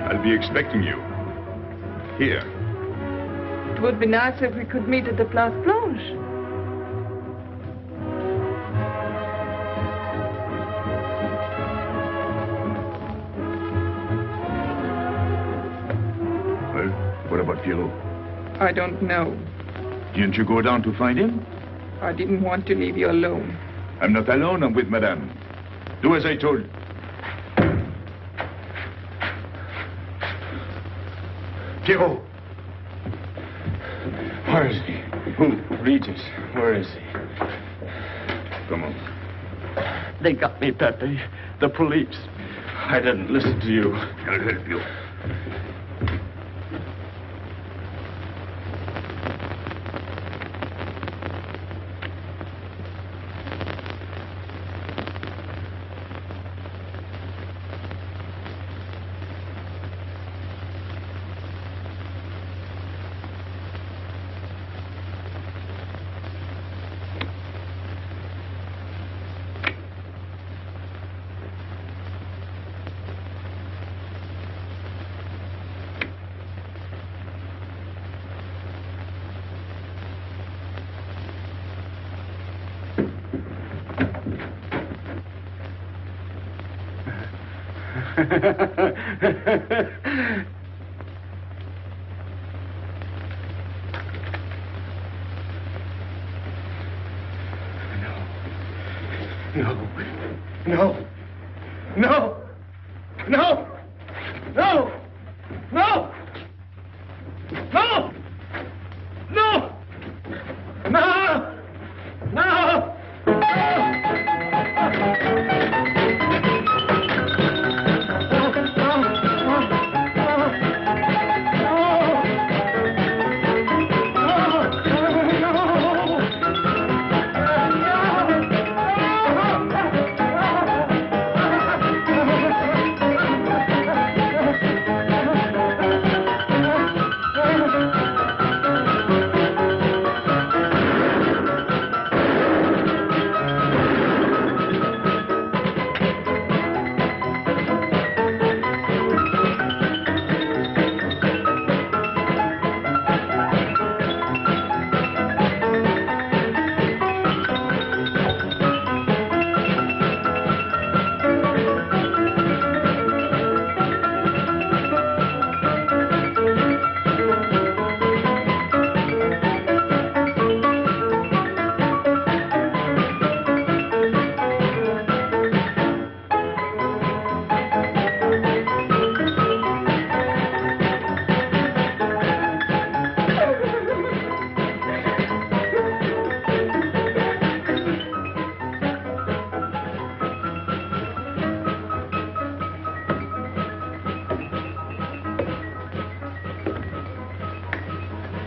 I'll be expecting you. Here. It would be nice if we could meet at the Place Blanche. Well, what about Pierrot? I don't know. Didn't you go down to find him? I didn't want to leave you alone. I'm not alone, I'm with Madame. Do as I told. Giraux. Where is he? Who? Regis. Where is he? Come on. They got me, Pepe. The police. I didn't listen to you. I'll help you.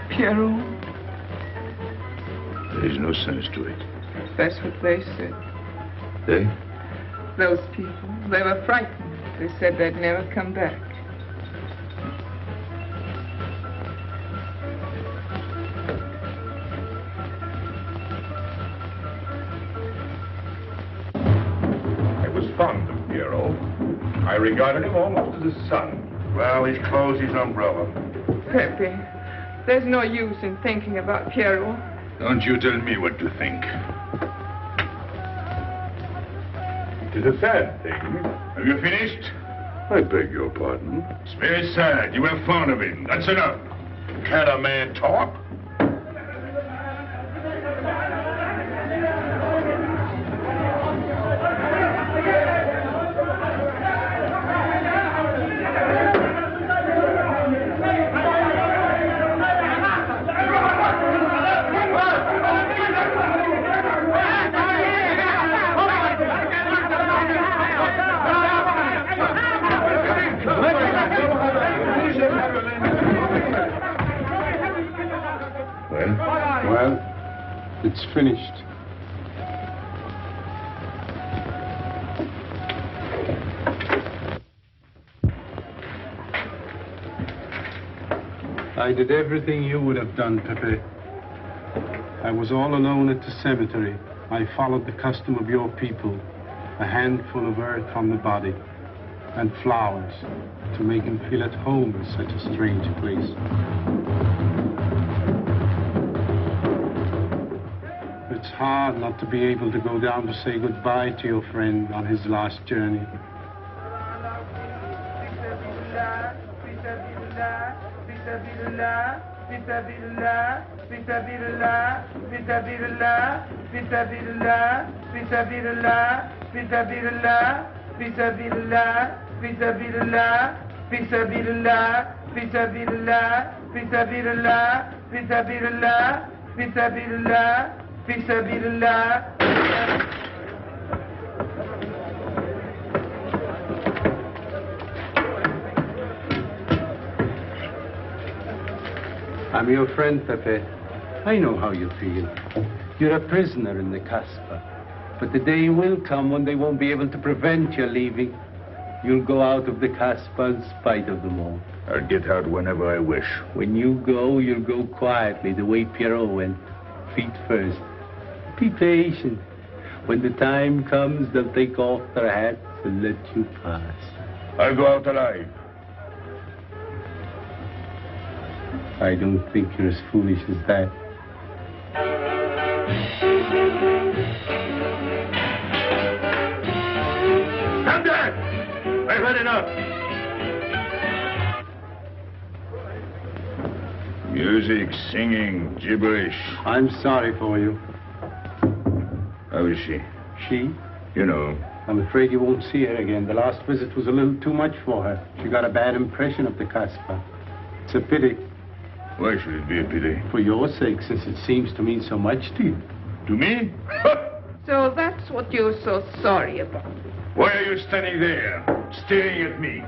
Pierrot. There's no sense to it. That's what they said. They? Those people. They were frightened. They said they'd never come back. I was fond of Pierrot. I regarded him almost as a son. Well, he's closed his umbrella. Pepe, there's no use in thinking about Pierrot. Don't you tell me what to think. It is a sad thing. Have you finished? I beg your pardon. It's very sad. You were fond of him. That's enough. Can't a man talk? Well, it's finished. I did everything you would have done, Pepe. I was all alone at the cemetery. I followed the custom of your people. A handful of earth on the body and flowers to make him feel at home in such a strange place. It's hard not to be able to go down to say goodbye to your friend on his last journey. I'm your friend, Pepe. I know how you feel. You're a prisoner in the Kasbah. But the day will come when they won't be able to prevent your leaving. You'll go out of the Kasbah in spite of them all. I'll get out whenever I wish. When you go, you'll go quietly, the way Pierrot went. Feet first. Be patient. When the time comes, they'll take off their hats and let you pass. I'll go out alive. I don't think you're as foolish as that. I'm dead! I've had enough. Music, singing, gibberish. I'm sorry for you. How is she? She? You know. I'm afraid you won't see her again. The last visit was a little too much for her. She got a bad impression of the Kasbah. It's a pity. Why should it be a pity? For your sake, since it seems to mean so much to you. To me? So that's what you're so sorry about. Why are you standing there, staring at me?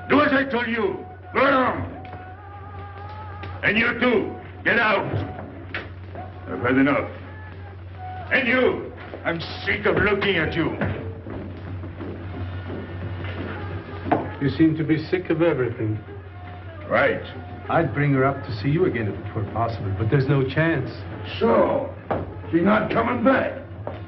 Do as I told you. Go on. And you too. Get out. I've had enough. And you. I'm sick of looking at you. You seem to be sick of everything. Right. I'd bring her up to see you again if it were possible, but there's no chance. So, she's not coming back.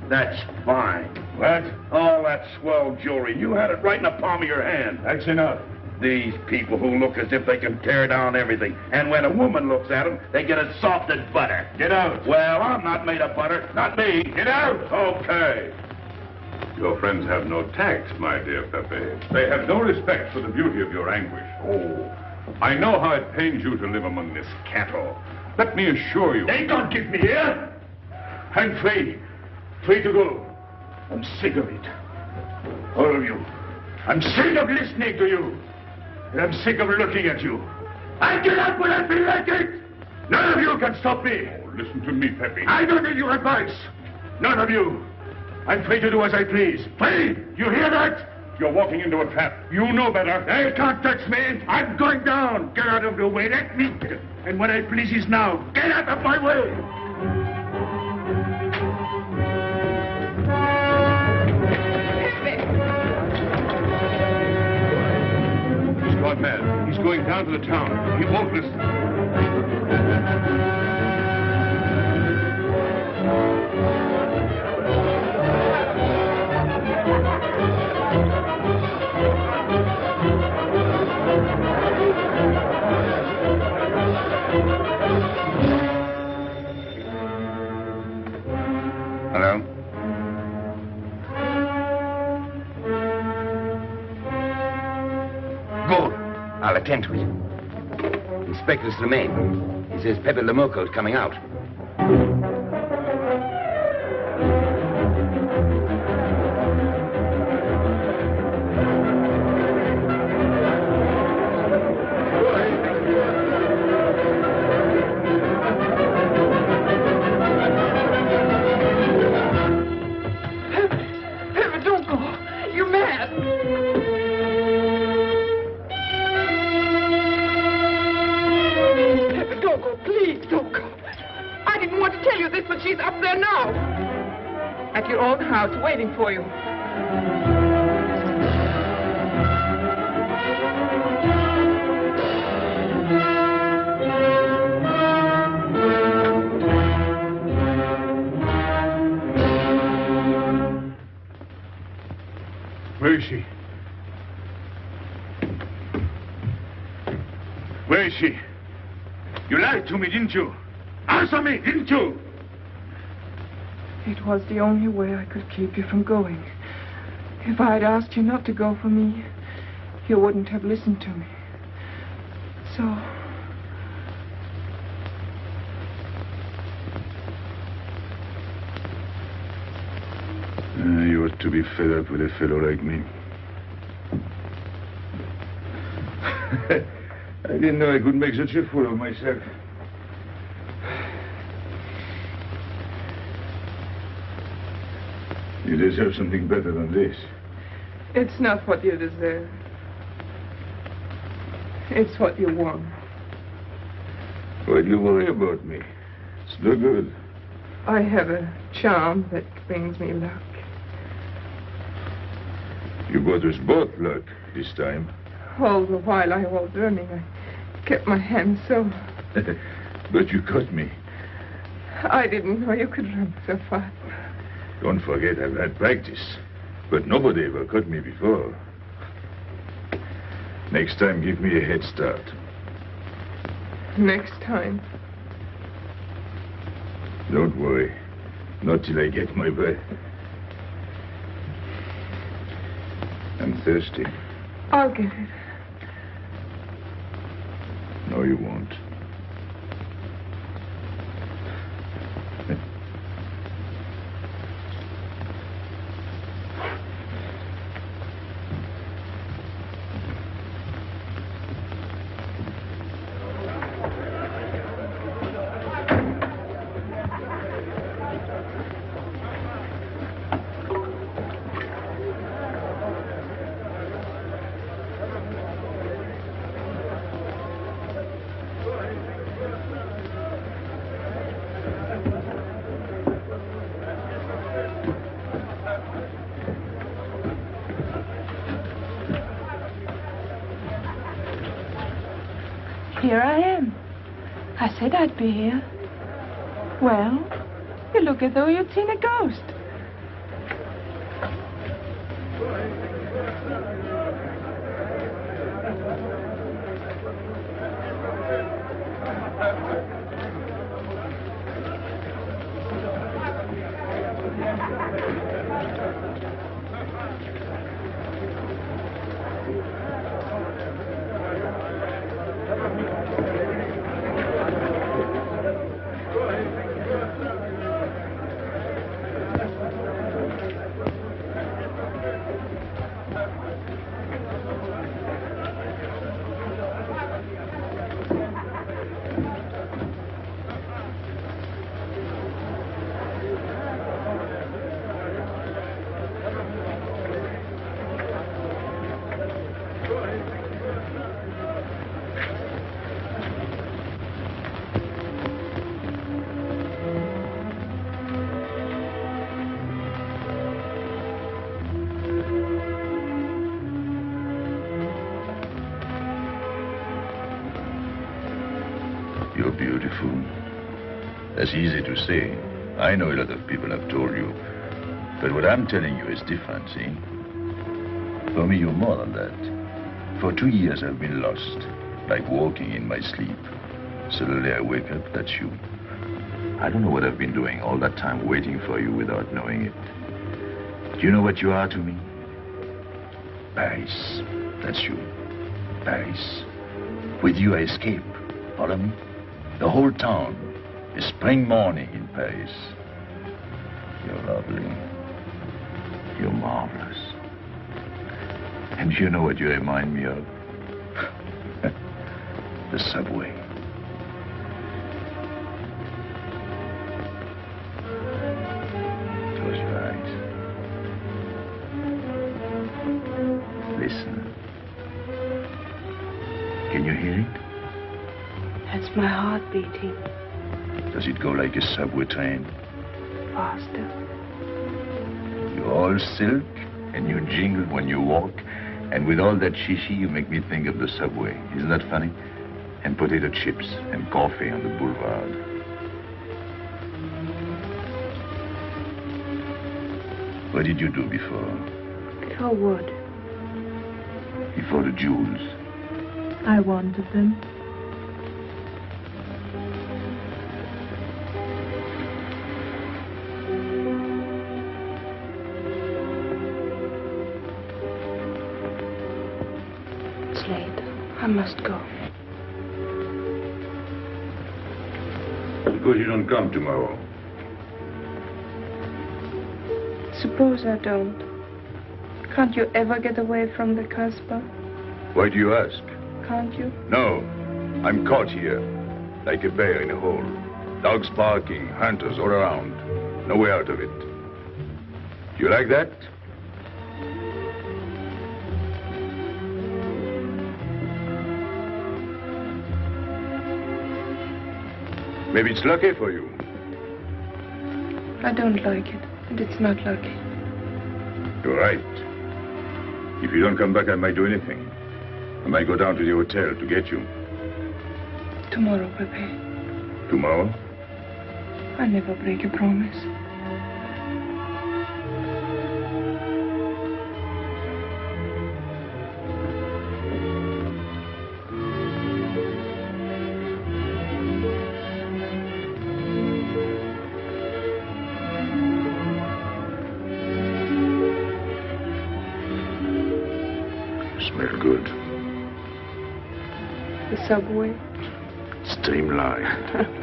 That's fine. What? All that swell jewelry, you had it right in the palm of your hand. That's enough. These people who look as if they can tear down everything. And when a woman looks at them, they get as soft as butter. Get out. Well, I'm not made of butter. Not me. Get out. Okay. Your friends have no tact, my dear Pepe. They have no respect for the beauty of your anguish. Oh, I know how it pains you to live among this cattle. Let me assure you... They don't give me here. I'm free. Free to go. I'm sick of it. All of you. I'm sick of listening to you. And I'm sick of looking at you. I get out when I feel like it. None of you can stop me. Oh, listen to me, Pepe. I don't need your advice. None of you. I'm free to do as I please. Free! You hear that? You're walking into a trap. You know better. They can't touch me. I'm going down. Get out of the way. Let me. And what I please is now. Get out of my way. He's gone mad. He's going down to the town. He won't listen. Hello? Good. I'll attend to it. Inspector Slimane. He says Pepe the Moko is coming out. Waiting for you. Where is she? Where is she? You lied to me, didn't you? Answer me, didn't you? It was the only way I could keep you from going. If I had asked you not to go for me, you wouldn't have listened to me. So... You ought to be fed up with a fellow like me. I didn't know I could make such a fool of myself. You deserve something better than this. It's not what you deserve. It's what you want. Why do you worry about me? It's no good. I have a charm that brings me luck. You brought us both luck this time. All the while I was running, I kept my hand so... But you caught me. I didn't know you could run so fast. Don't forget, I've had practice. But nobody ever caught me before. Next time, give me a head start. Next time? Don't worry. Not till I get my breath. I'm thirsty. I'll get it. No, you won't. Here I am. I said I'd be here. Well, you look as though you'd seen a ghost. You're beautiful. That's easy to say. I know a lot of people have told you. But what I'm telling you is different, see? For me, you're more than that. For 2 years, I've been lost, like walking in my sleep. Suddenly, I wake up, that's you. I don't know what I've been doing all that time waiting for you without knowing it. Do you know what you are to me? Paris. That's you. Paris. With you, I escape. Follow me? The whole town is spring morning in Paris. You're lovely. You're marvelous. And you know what you remind me of? The subway. Close your eyes. Listen. Can you hear it? That's my heart beating. Does it go like a subway train? Faster. You're all silk, and you jingle when you walk, and with all that shishi, you make me think of the subway. Isn't that funny? And potato chips and coffee on the boulevard. What did you do before? For what? Before the jewels. I wanted them. It's late. I must go. Suppose you don't come tomorrow. Suppose I don't. Can't you ever get away from the Casbah? Why do you ask? Can't you? No. I'm caught here, like a bear in a hole. Dogs barking, hunters all around. No way out of it. Do you like that? Maybe it's lucky for you. I don't like it, and it's not lucky. You're right. If you don't come back, I might do anything. I might go down to the hotel to get you. Tomorrow, Pepe. Tomorrow? I never break a promise. Smell good. The subway. Streamlined.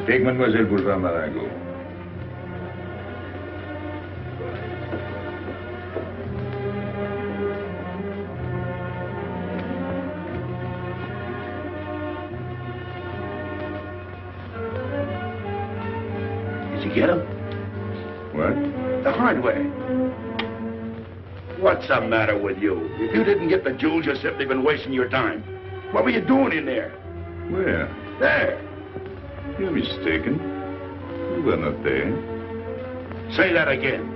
Take Mademoiselle Boulevard Marengo. Did you get him? What? The hard way. What's the matter with you? If you didn't get the jewels, you've simply been wasting your time. What were you doing in there? Where? There. You're mistaken. We were not there. Say that again.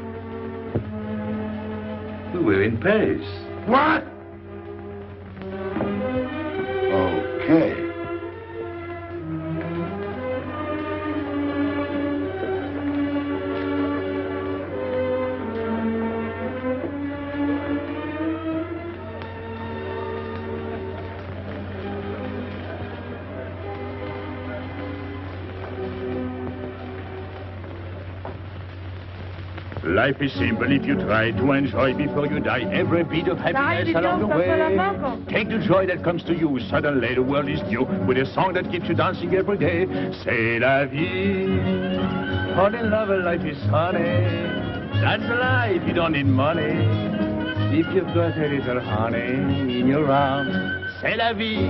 We were in Paris. What? Okay. Life is simple if you try to enjoy before you die every bit of happiness along the way. Take the joy that comes to you. Suddenly the world is new with a song that keeps you dancing every day. C'est la vie. Fall in love and life is honey. That's life, you don't need money. If you've got a little honey in your arms, c'est la vie.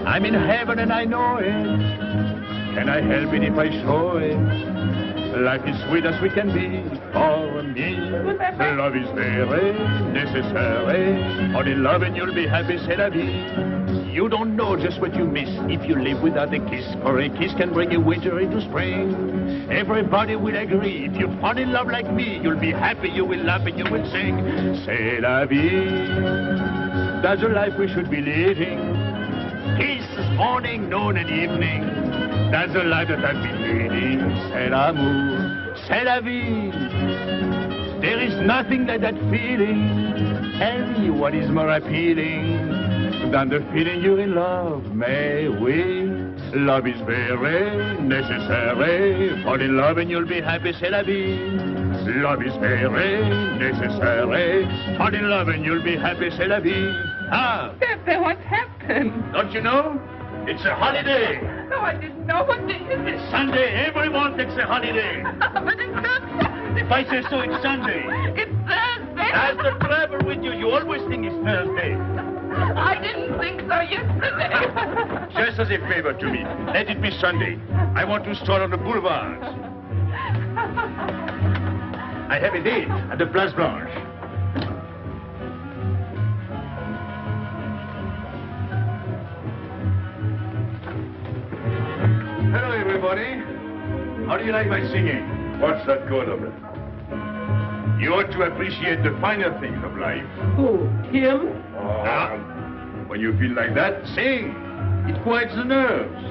I'm in heaven and I know it. Can I help it if I show it? Life is sweet as we can be. For me, love is very necessary. Fall in love and you'll be happy, c'est la vie. You don't know just what you miss if you live without a kiss. For a kiss can bring a winter into spring. Everybody will agree. If you fall in love like me, you'll be happy, you will laugh and you will sing. C'est la vie. That's the life we should be living. Kiss morning, noon and evening. That's the life that I've been leading. C'est l'amour, c'est la vie. There is nothing like that feeling. Tell me what is more appealing than the feeling you're in love. May we? Love is very necessary. Fall in love and you'll be happy, c'est la vie. Love is very necessary. Fall in love and you'll be happy, c'est la vie. Ah! Pepe, what's happened? Don't you know? It's a holiday. No, I didn't know. What day is it? It's Sunday. Everyone takes a holiday. But it's not Sunday. If I say so, it's Sunday. It's Thursday. That's the trouble with you. You always think it's Thursday. I didn't think so yesterday. Just as a favor to me, let it be Sunday. I want to stroll on the boulevards. I have a date at the Place Blanche. Hello, everybody. How do you like my singing? What's that good of it? You ought to appreciate the finer things of life. Who? Him? Now, when you feel like that, sing. It quiets the nerves.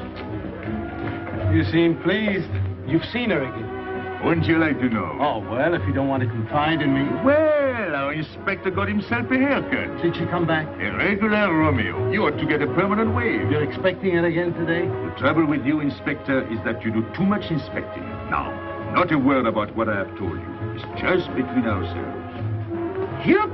You seem pleased. You've seen her again. Wouldn't you like to know? Oh, well, if you don't want to confide in me. Well, our inspector got himself a haircut. Did she come back? A regular Romeo. You ought to get a permanent wave. You're expecting her again today? The trouble with you, Inspector, is that you do too much inspecting. Now, not a word about what I have told you. It's just between ourselves. Yep.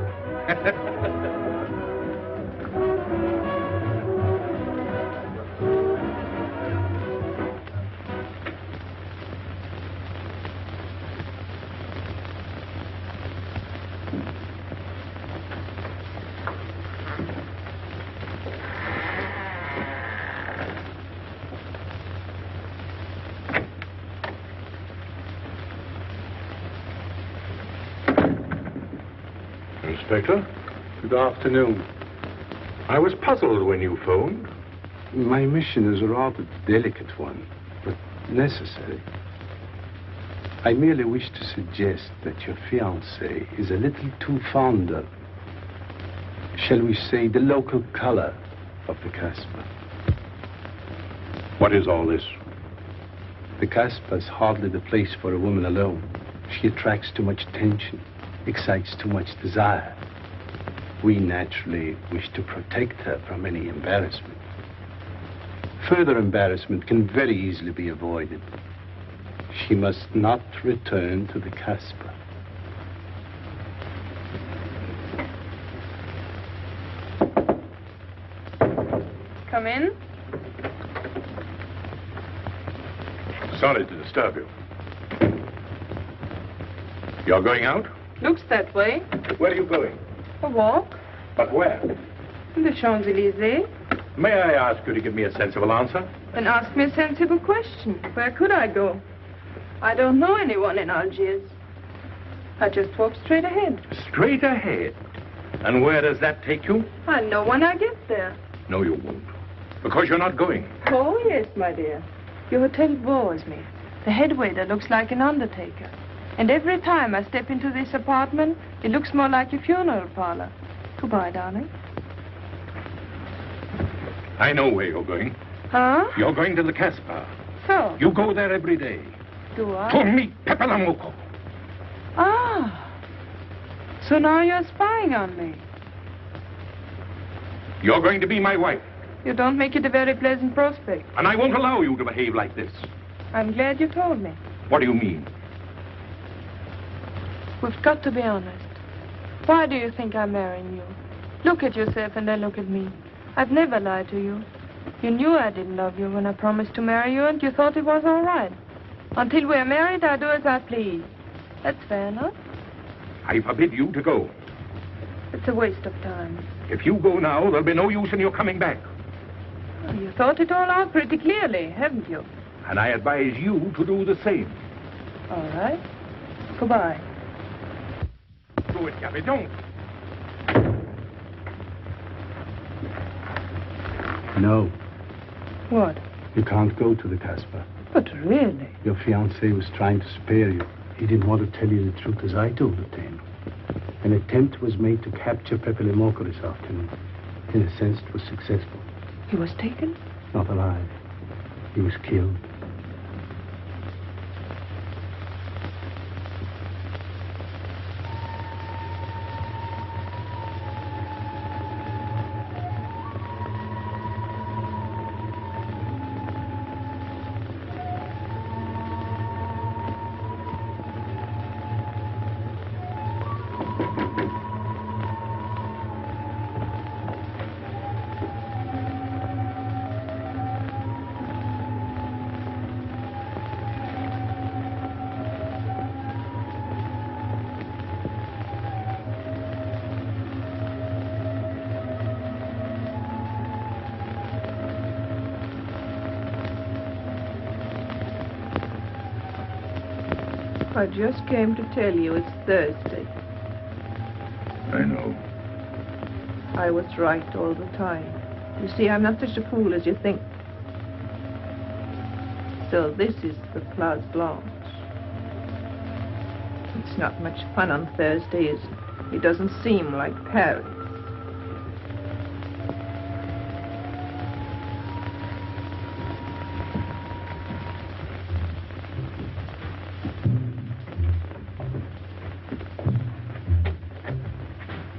Inspector, good afternoon. I was puzzled when you phoned. My mission is a rather delicate one, but necessary. I merely wish to suggest that your fiancé is a little too fond of, shall we say, the local color of the Casbah. What is all this? The Casbah is hardly the place for a woman alone. She attracts too much attention, excites too much desire. We naturally wish to protect her from any embarrassment. Further embarrassment can very easily be avoided. She must not return to the Casbah. Come in. Sorry to disturb you. You're going out? Looks that way. Where are you going? A walk. But where? In the Champs-Élysées. May I ask you to give me a sensible answer? Then ask me a sensible question. Where could I go? I don't know anyone in Algiers. I just walk straight ahead. Straight ahead? And where does that take you? I'll know when I get there. No, you won't. Because you're not going. Oh, yes, my dear. Your hotel bores me. The head waiter looks like an undertaker. And every time I step into this apartment, it looks more like a funeral parlor. Goodbye, darling. I know where you're going. Huh? You're going to the Casbah. So? You go there every day. Do I? To meet Pepe Moko. Ah. So now you're spying on me. You're going to be my wife. You don't make it a very pleasant prospect. And I won't allow you to behave like this. I'm glad you told me. What do you mean? We've got to be honest. Why do you think I'm marrying you? Look at yourself and then look at me. I've never lied to you. You knew I didn't love you when I promised to marry you, and you thought it was all right. Until we're married, I do as I please. That's fair enough. I forbid you to go. It's a waste of time. If you go now, there'll be no use in your coming back. Oh, you thought it all out pretty clearly, haven't you? And I advise you to do the same. All right. Goodbye. Do it, Gaby, don't. No. What? You can't go to the Casbah. But really? Your fiancé was trying to spare you. He didn't want to tell you the truth as I told it to him. An attempt was made to capture Pepe Moko this afternoon. In a sense, it was successful. He was taken? Not alive. He was killed. I just came to tell you it's Thursday. I know. I was right all the time. You see, I'm not such a fool as you think. So this is the Place Blanche. It's not much fun on Thursday, is it? It doesn't seem like Paris.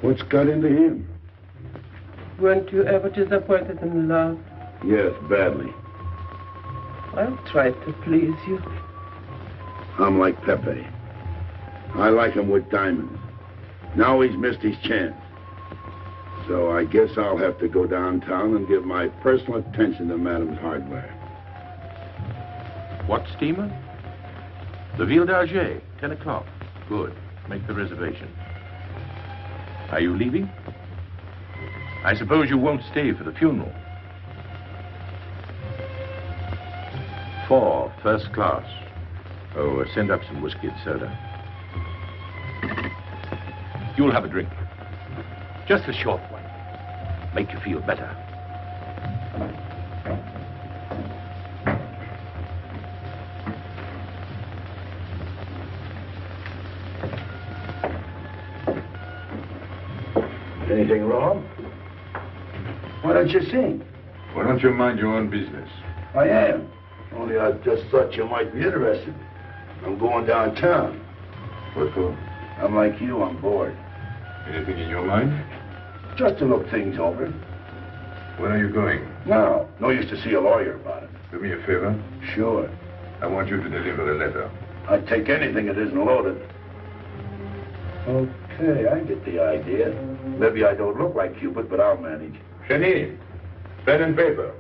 What's got into him? Weren't you ever disappointed in love? Yes, badly. I'll try to please you. I'm like Pepe. I like him with diamonds. Now he's missed his chance. So I guess I'll have to go downtown and give my personal attention to Madame's hardware. What steamer? The Ville d'Algiers, 10 o'clock. Good. Make the reservation. Are you leaving? I suppose you won't stay for the funeral. 4, first class. Oh, send up some whiskey and soda. You'll have a drink. Just a short one. Make you feel better. Anything wrong? Why don't you sing? Why don't you mind your own business? I am. Only I just thought you might be interested. I'm going downtown. What for? I'm like you, I'm bored. Anything in your mind? Just to look things over. When are you going? No. No use to see a lawyer about it. Do me a favor. Sure. I want you to deliver a letter. I'd take anything that isn't loaded. Okay, I get the idea. Maybe I don't look like Cupid, but I'll manage. Hedy, pen and paper.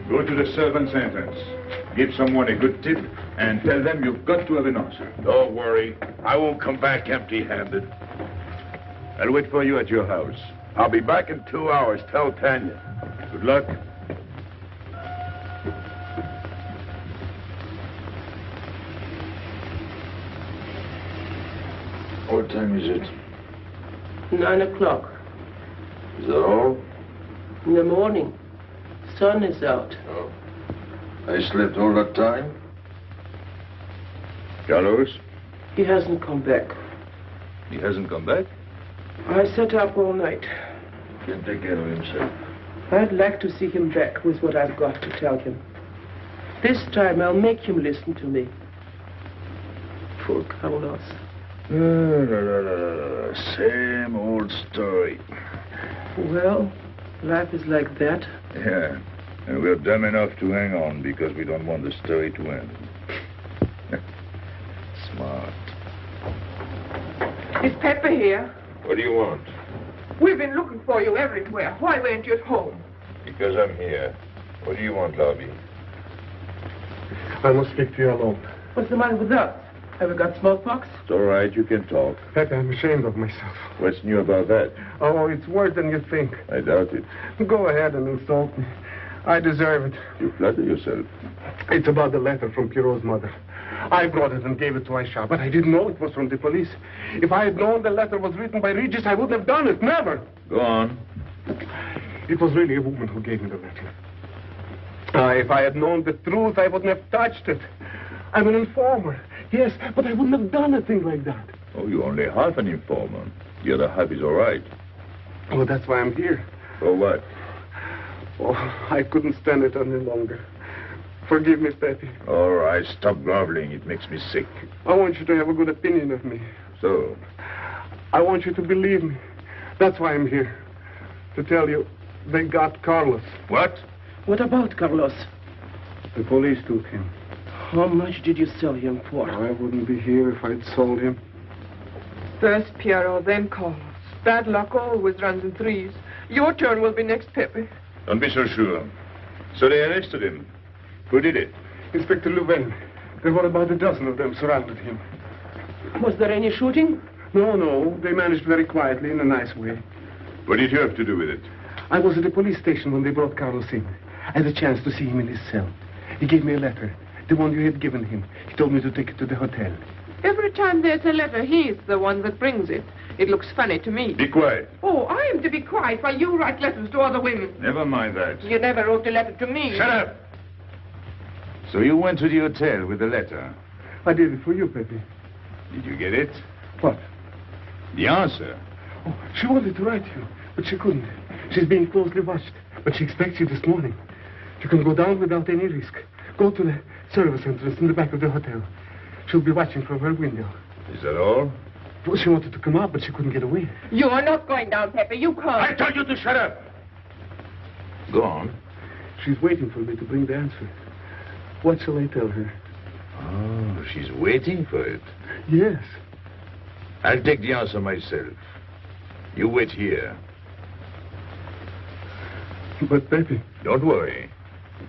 Go to the servant's entrance. Give someone a good tip and tell them you've got to have an answer. Don't worry. I won't come back empty-handed. I'll wait for you at your house. I'll be back in 2 hours. Tell Tania. Good luck. What time is it? 9 o'clock. Is that all? In the morning. Sun is out. Oh. I slept all that time? Gallows? He hasn't come back. He hasn't come back? I sat up all night. Can't take care of himself. I'd like to see him back with what I've got to tell him. This time I'll make him listen to me. Poor Carlos. Same old story. Well, life is like that. Yeah. And we're dumb enough to hang on because we don't want the story to end. Smart. Is Pepe here? What do you want? We've been looking for you everywhere. Why weren't you at home? Because I'm here. What do you want, Gaby? I must speak to you alone. What's the matter with us? Have we got smallpox? It's all right, you can talk. Pepe, I'm ashamed of myself. What's new about that? Oh, it's worse than you think. I doubt it. Go ahead and insult me. I deserve it. You flatter yourself. It's about the letter from Pierrot's mother. I brought it and gave it to Aicha, but I didn't know it was from the police. If I had known the letter was written by Regis, I wouldn't have done it. Never. Go on. It was really a woman who gave me the letter. If I had known the truth, I wouldn't have touched it. I'm an informer. Yes, but I wouldn't have done a thing like that. Oh, you're only half an informer. The other half is all right. Oh, that's why I'm here. For what? Oh, I couldn't stand it any longer. Forgive me, Pepe. All right, stop groveling. It makes me sick. I want you to have a good opinion of me. So? I want you to believe me. That's why I'm here. To tell you, they got Carlos. What? What about Carlos? The police took him. How much did you sell him for? I wouldn't be here if I'd sold him. First Pierrot, then Carlos. Bad luck always runs in threes. Your turn will be next, Pepe. Don't be so sure. So they arrested him. Who did it? Inspector Louvain. There were about a dozen of them surrounded him. Was there any shooting? No. They managed very quietly, in a nice way. What did you have to do with it? I was at the police station when they brought Carlos in. I had a chance to see him in his cell. He gave me a letter, the one you had given him. He told me to take it to the hotel. Every time there's a letter, he's the one that brings it. It looks funny to me. Be quiet. Oh, I am to be quiet while you write letters to other women. Never mind that. You never wrote a letter to me. Shut up! So you went to the hotel with the letter. I did it for you, Pepe. Did you get it? What? The answer. Oh, she wanted to write you, but she couldn't. She's being closely watched, but she expects you this morning. You can go down without any risk. Go to the service entrance in the back of the hotel. She'll be watching from her window. Is that all? Well, she wanted to come out, but she couldn't get away. You are not going down, Pepe. You can't. I told you to shut up. Go on. She's waiting for me to bring the answer. What shall I tell her? Oh, she's waiting for it. Yes. I'll take the answer myself. You wait here. But, Pepe... Don't worry.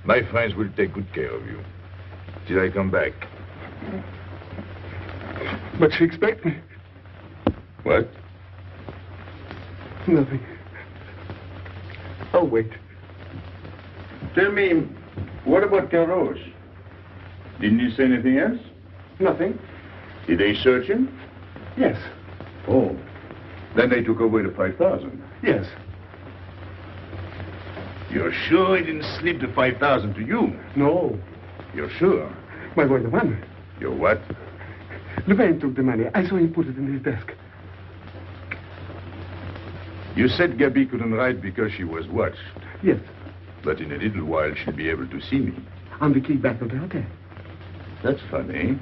My friends will take good care of you. Till I come back. But she expects me. What? Nothing. I'll wait. Tell me, what about Giraux? Didn't he say anything else? Nothing. Did they search him? Yes. Oh. Then they took away the 5,000. Yes. You're sure he didn't slip the 5,000 to you? No. You're sure? My boy, the money. Your what? Louvain took the money. I saw him put it in his desk. You said Gaby couldn't write because she was watched. Yes. But in a little while she'll be able to see me. On the key back of the hotel. That's funny.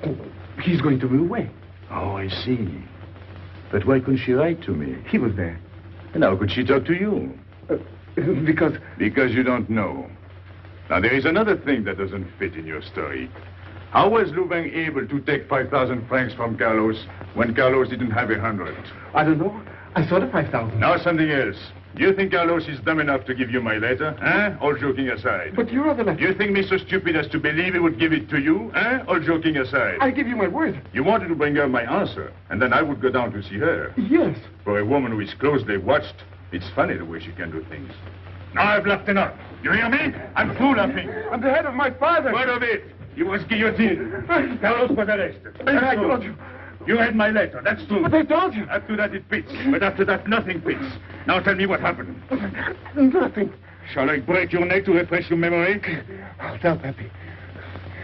Oh, he's going to be away. Oh, I see. But why couldn't she write to me? He was there. And how could she talk to you? Because... Because you don't know. Now, there is another thing that doesn't fit in your story. How was Louvain able to take 5,000 francs from Giraux when Giraux didn't have 100? I don't know. I saw the 5,000. Now something else. Do you think Giraux is dumb enough to give you my letter? All joking aside. But you are the letter. You think me so stupid as to believe he would give it to you? All joking aside. I give you my word. You wanted to bring her my answer, and then I would go down to see her. Yes. For a woman who is closely watched, it's funny the way she can do things. Now I've left enough. You hear me? I'm through laughing. I'm the head of my father. What of it? He was guillotined. Carlos was arrested. I told you. You read my letter, that's true. But I told you. Up to that it fits. But after that nothing fits. Now tell me what happened. Nothing. Shall I break your neck to refresh your memory? I'll tell Pepe.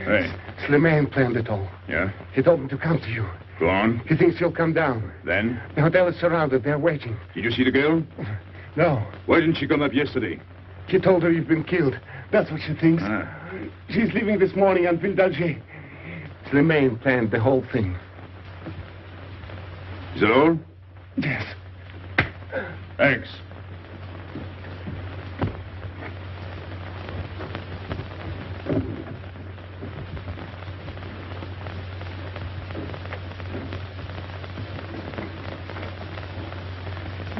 Hey. Slimane planned it all. Yeah? He told me to come to you. Go on. He thinks you'll come down. Then? The hotel is surrounded. They're waiting. Did you see the girl? No. Why didn't she come up yesterday? He told her you've been killed. That's what she thinks. She's leaving this morning on Ville d'Algiers. Slimane planned the whole thing. Is that all? Yes. Thanks.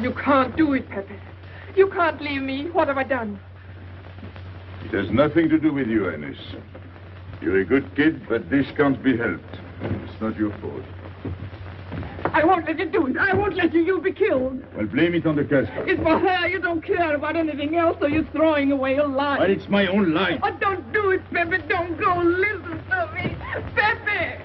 You can't do it, Pepe. You can't leave me. What have I done? It has nothing to do with you, Ines. You're a good kid, but this can't be helped. It's not your fault. I won't let you do it. I won't let you. You'll be killed. Well, blame it on the Casbah. It's for her. You don't care about anything else, so you're throwing away your life. But it's my own life. Oh, don't do it, Pepe. Don't go. Listen to me. Pepe!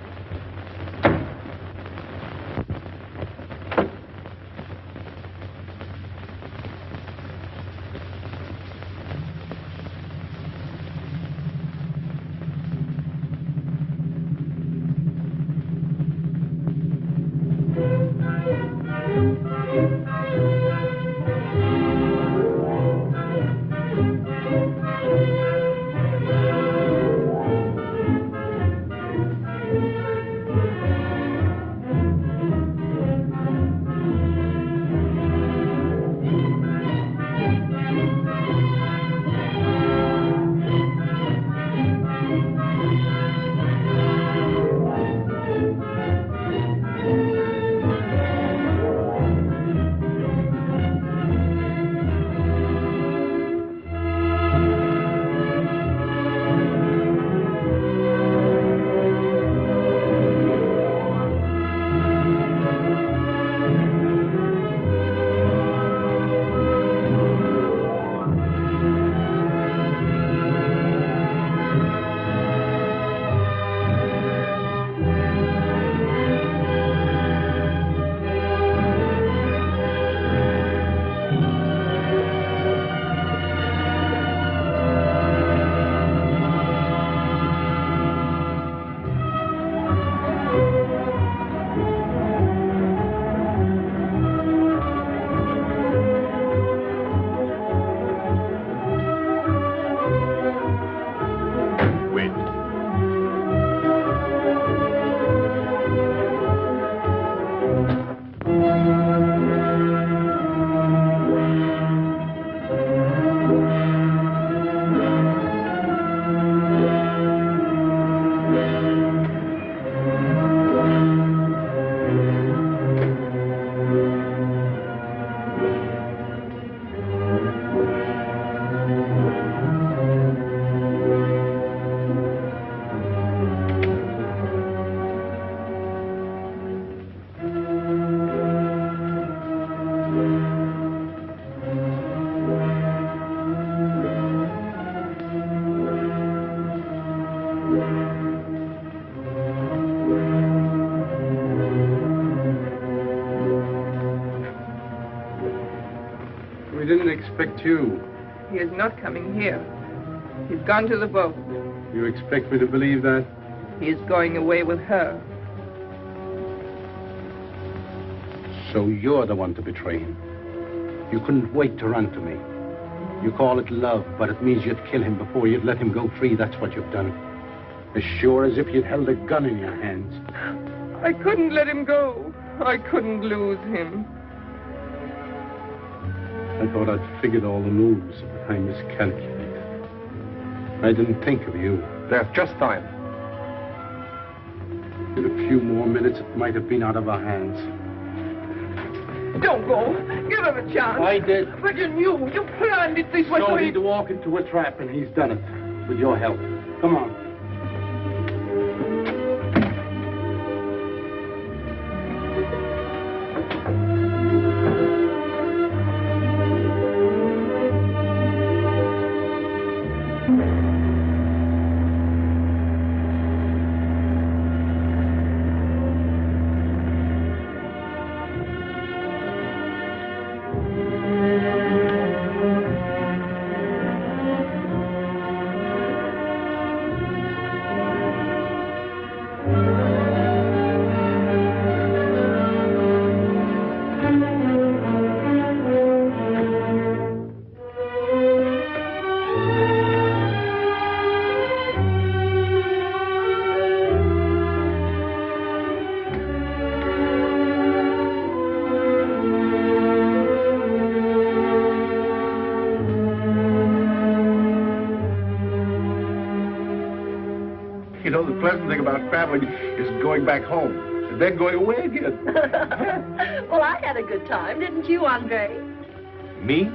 didn't expect you. He is not coming here. He's gone to the boat. You expect me to believe that? He is going away with her. So you're the one to betray him. You couldn't wait to run to me. You call it love, but it means you'd kill him before you'd let him go free. That's what you've done. As sure as if you'd held a gun in your hands. I couldn't let him go. I couldn't lose him. I thought I'd figured all the moves, but I miscalculated. I didn't think of you. There's just time. In a few more minutes, it might have been out of our hands. Don't go. Give him a chance. I did. But you knew. You planned it this way. So he'd walk into a trap, and he's done it. With your help. Come on. You know, the pleasant thing about traveling is going back home, and then going away again. Well, I had a good time, didn't you, Andre? Me?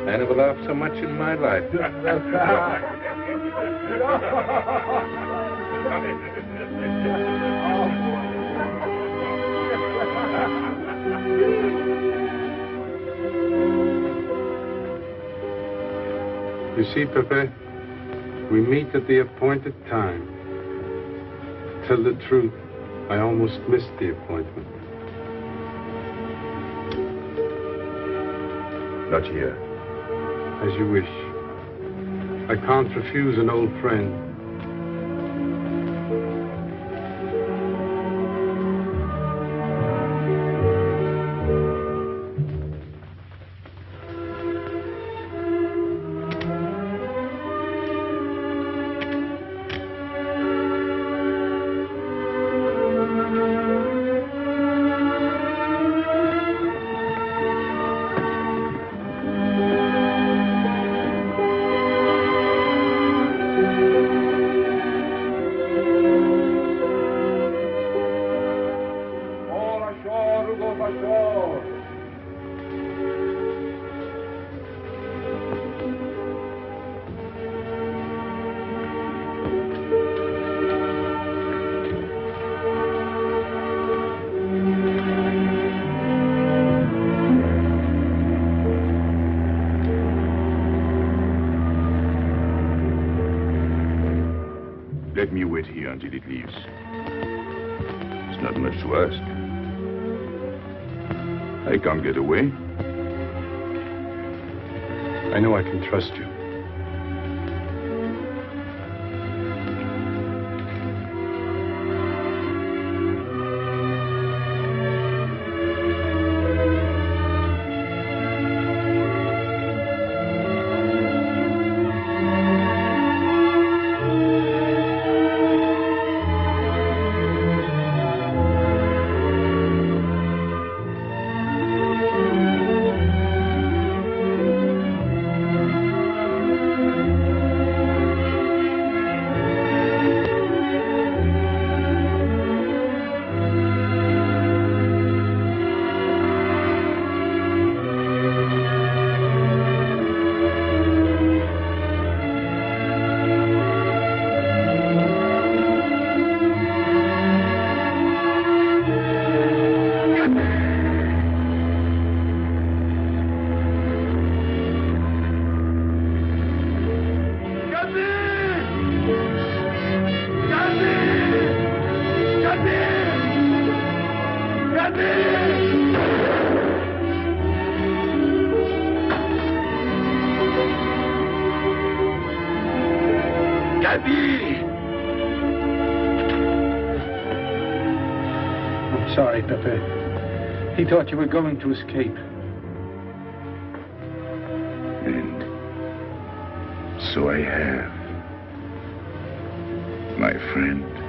I never laughed so much in my life. You see, Pepe, we meet at the appointed time. To tell the truth, I almost missed the appointment. Not here. As you wish. I can't refuse an old friend. Let me wait here until it leaves. It's not much to ask. I can't get away. I know I can trust you. Gaby! I'm sorry, Pepe. He thought you were going to escape. And so I have, my friend.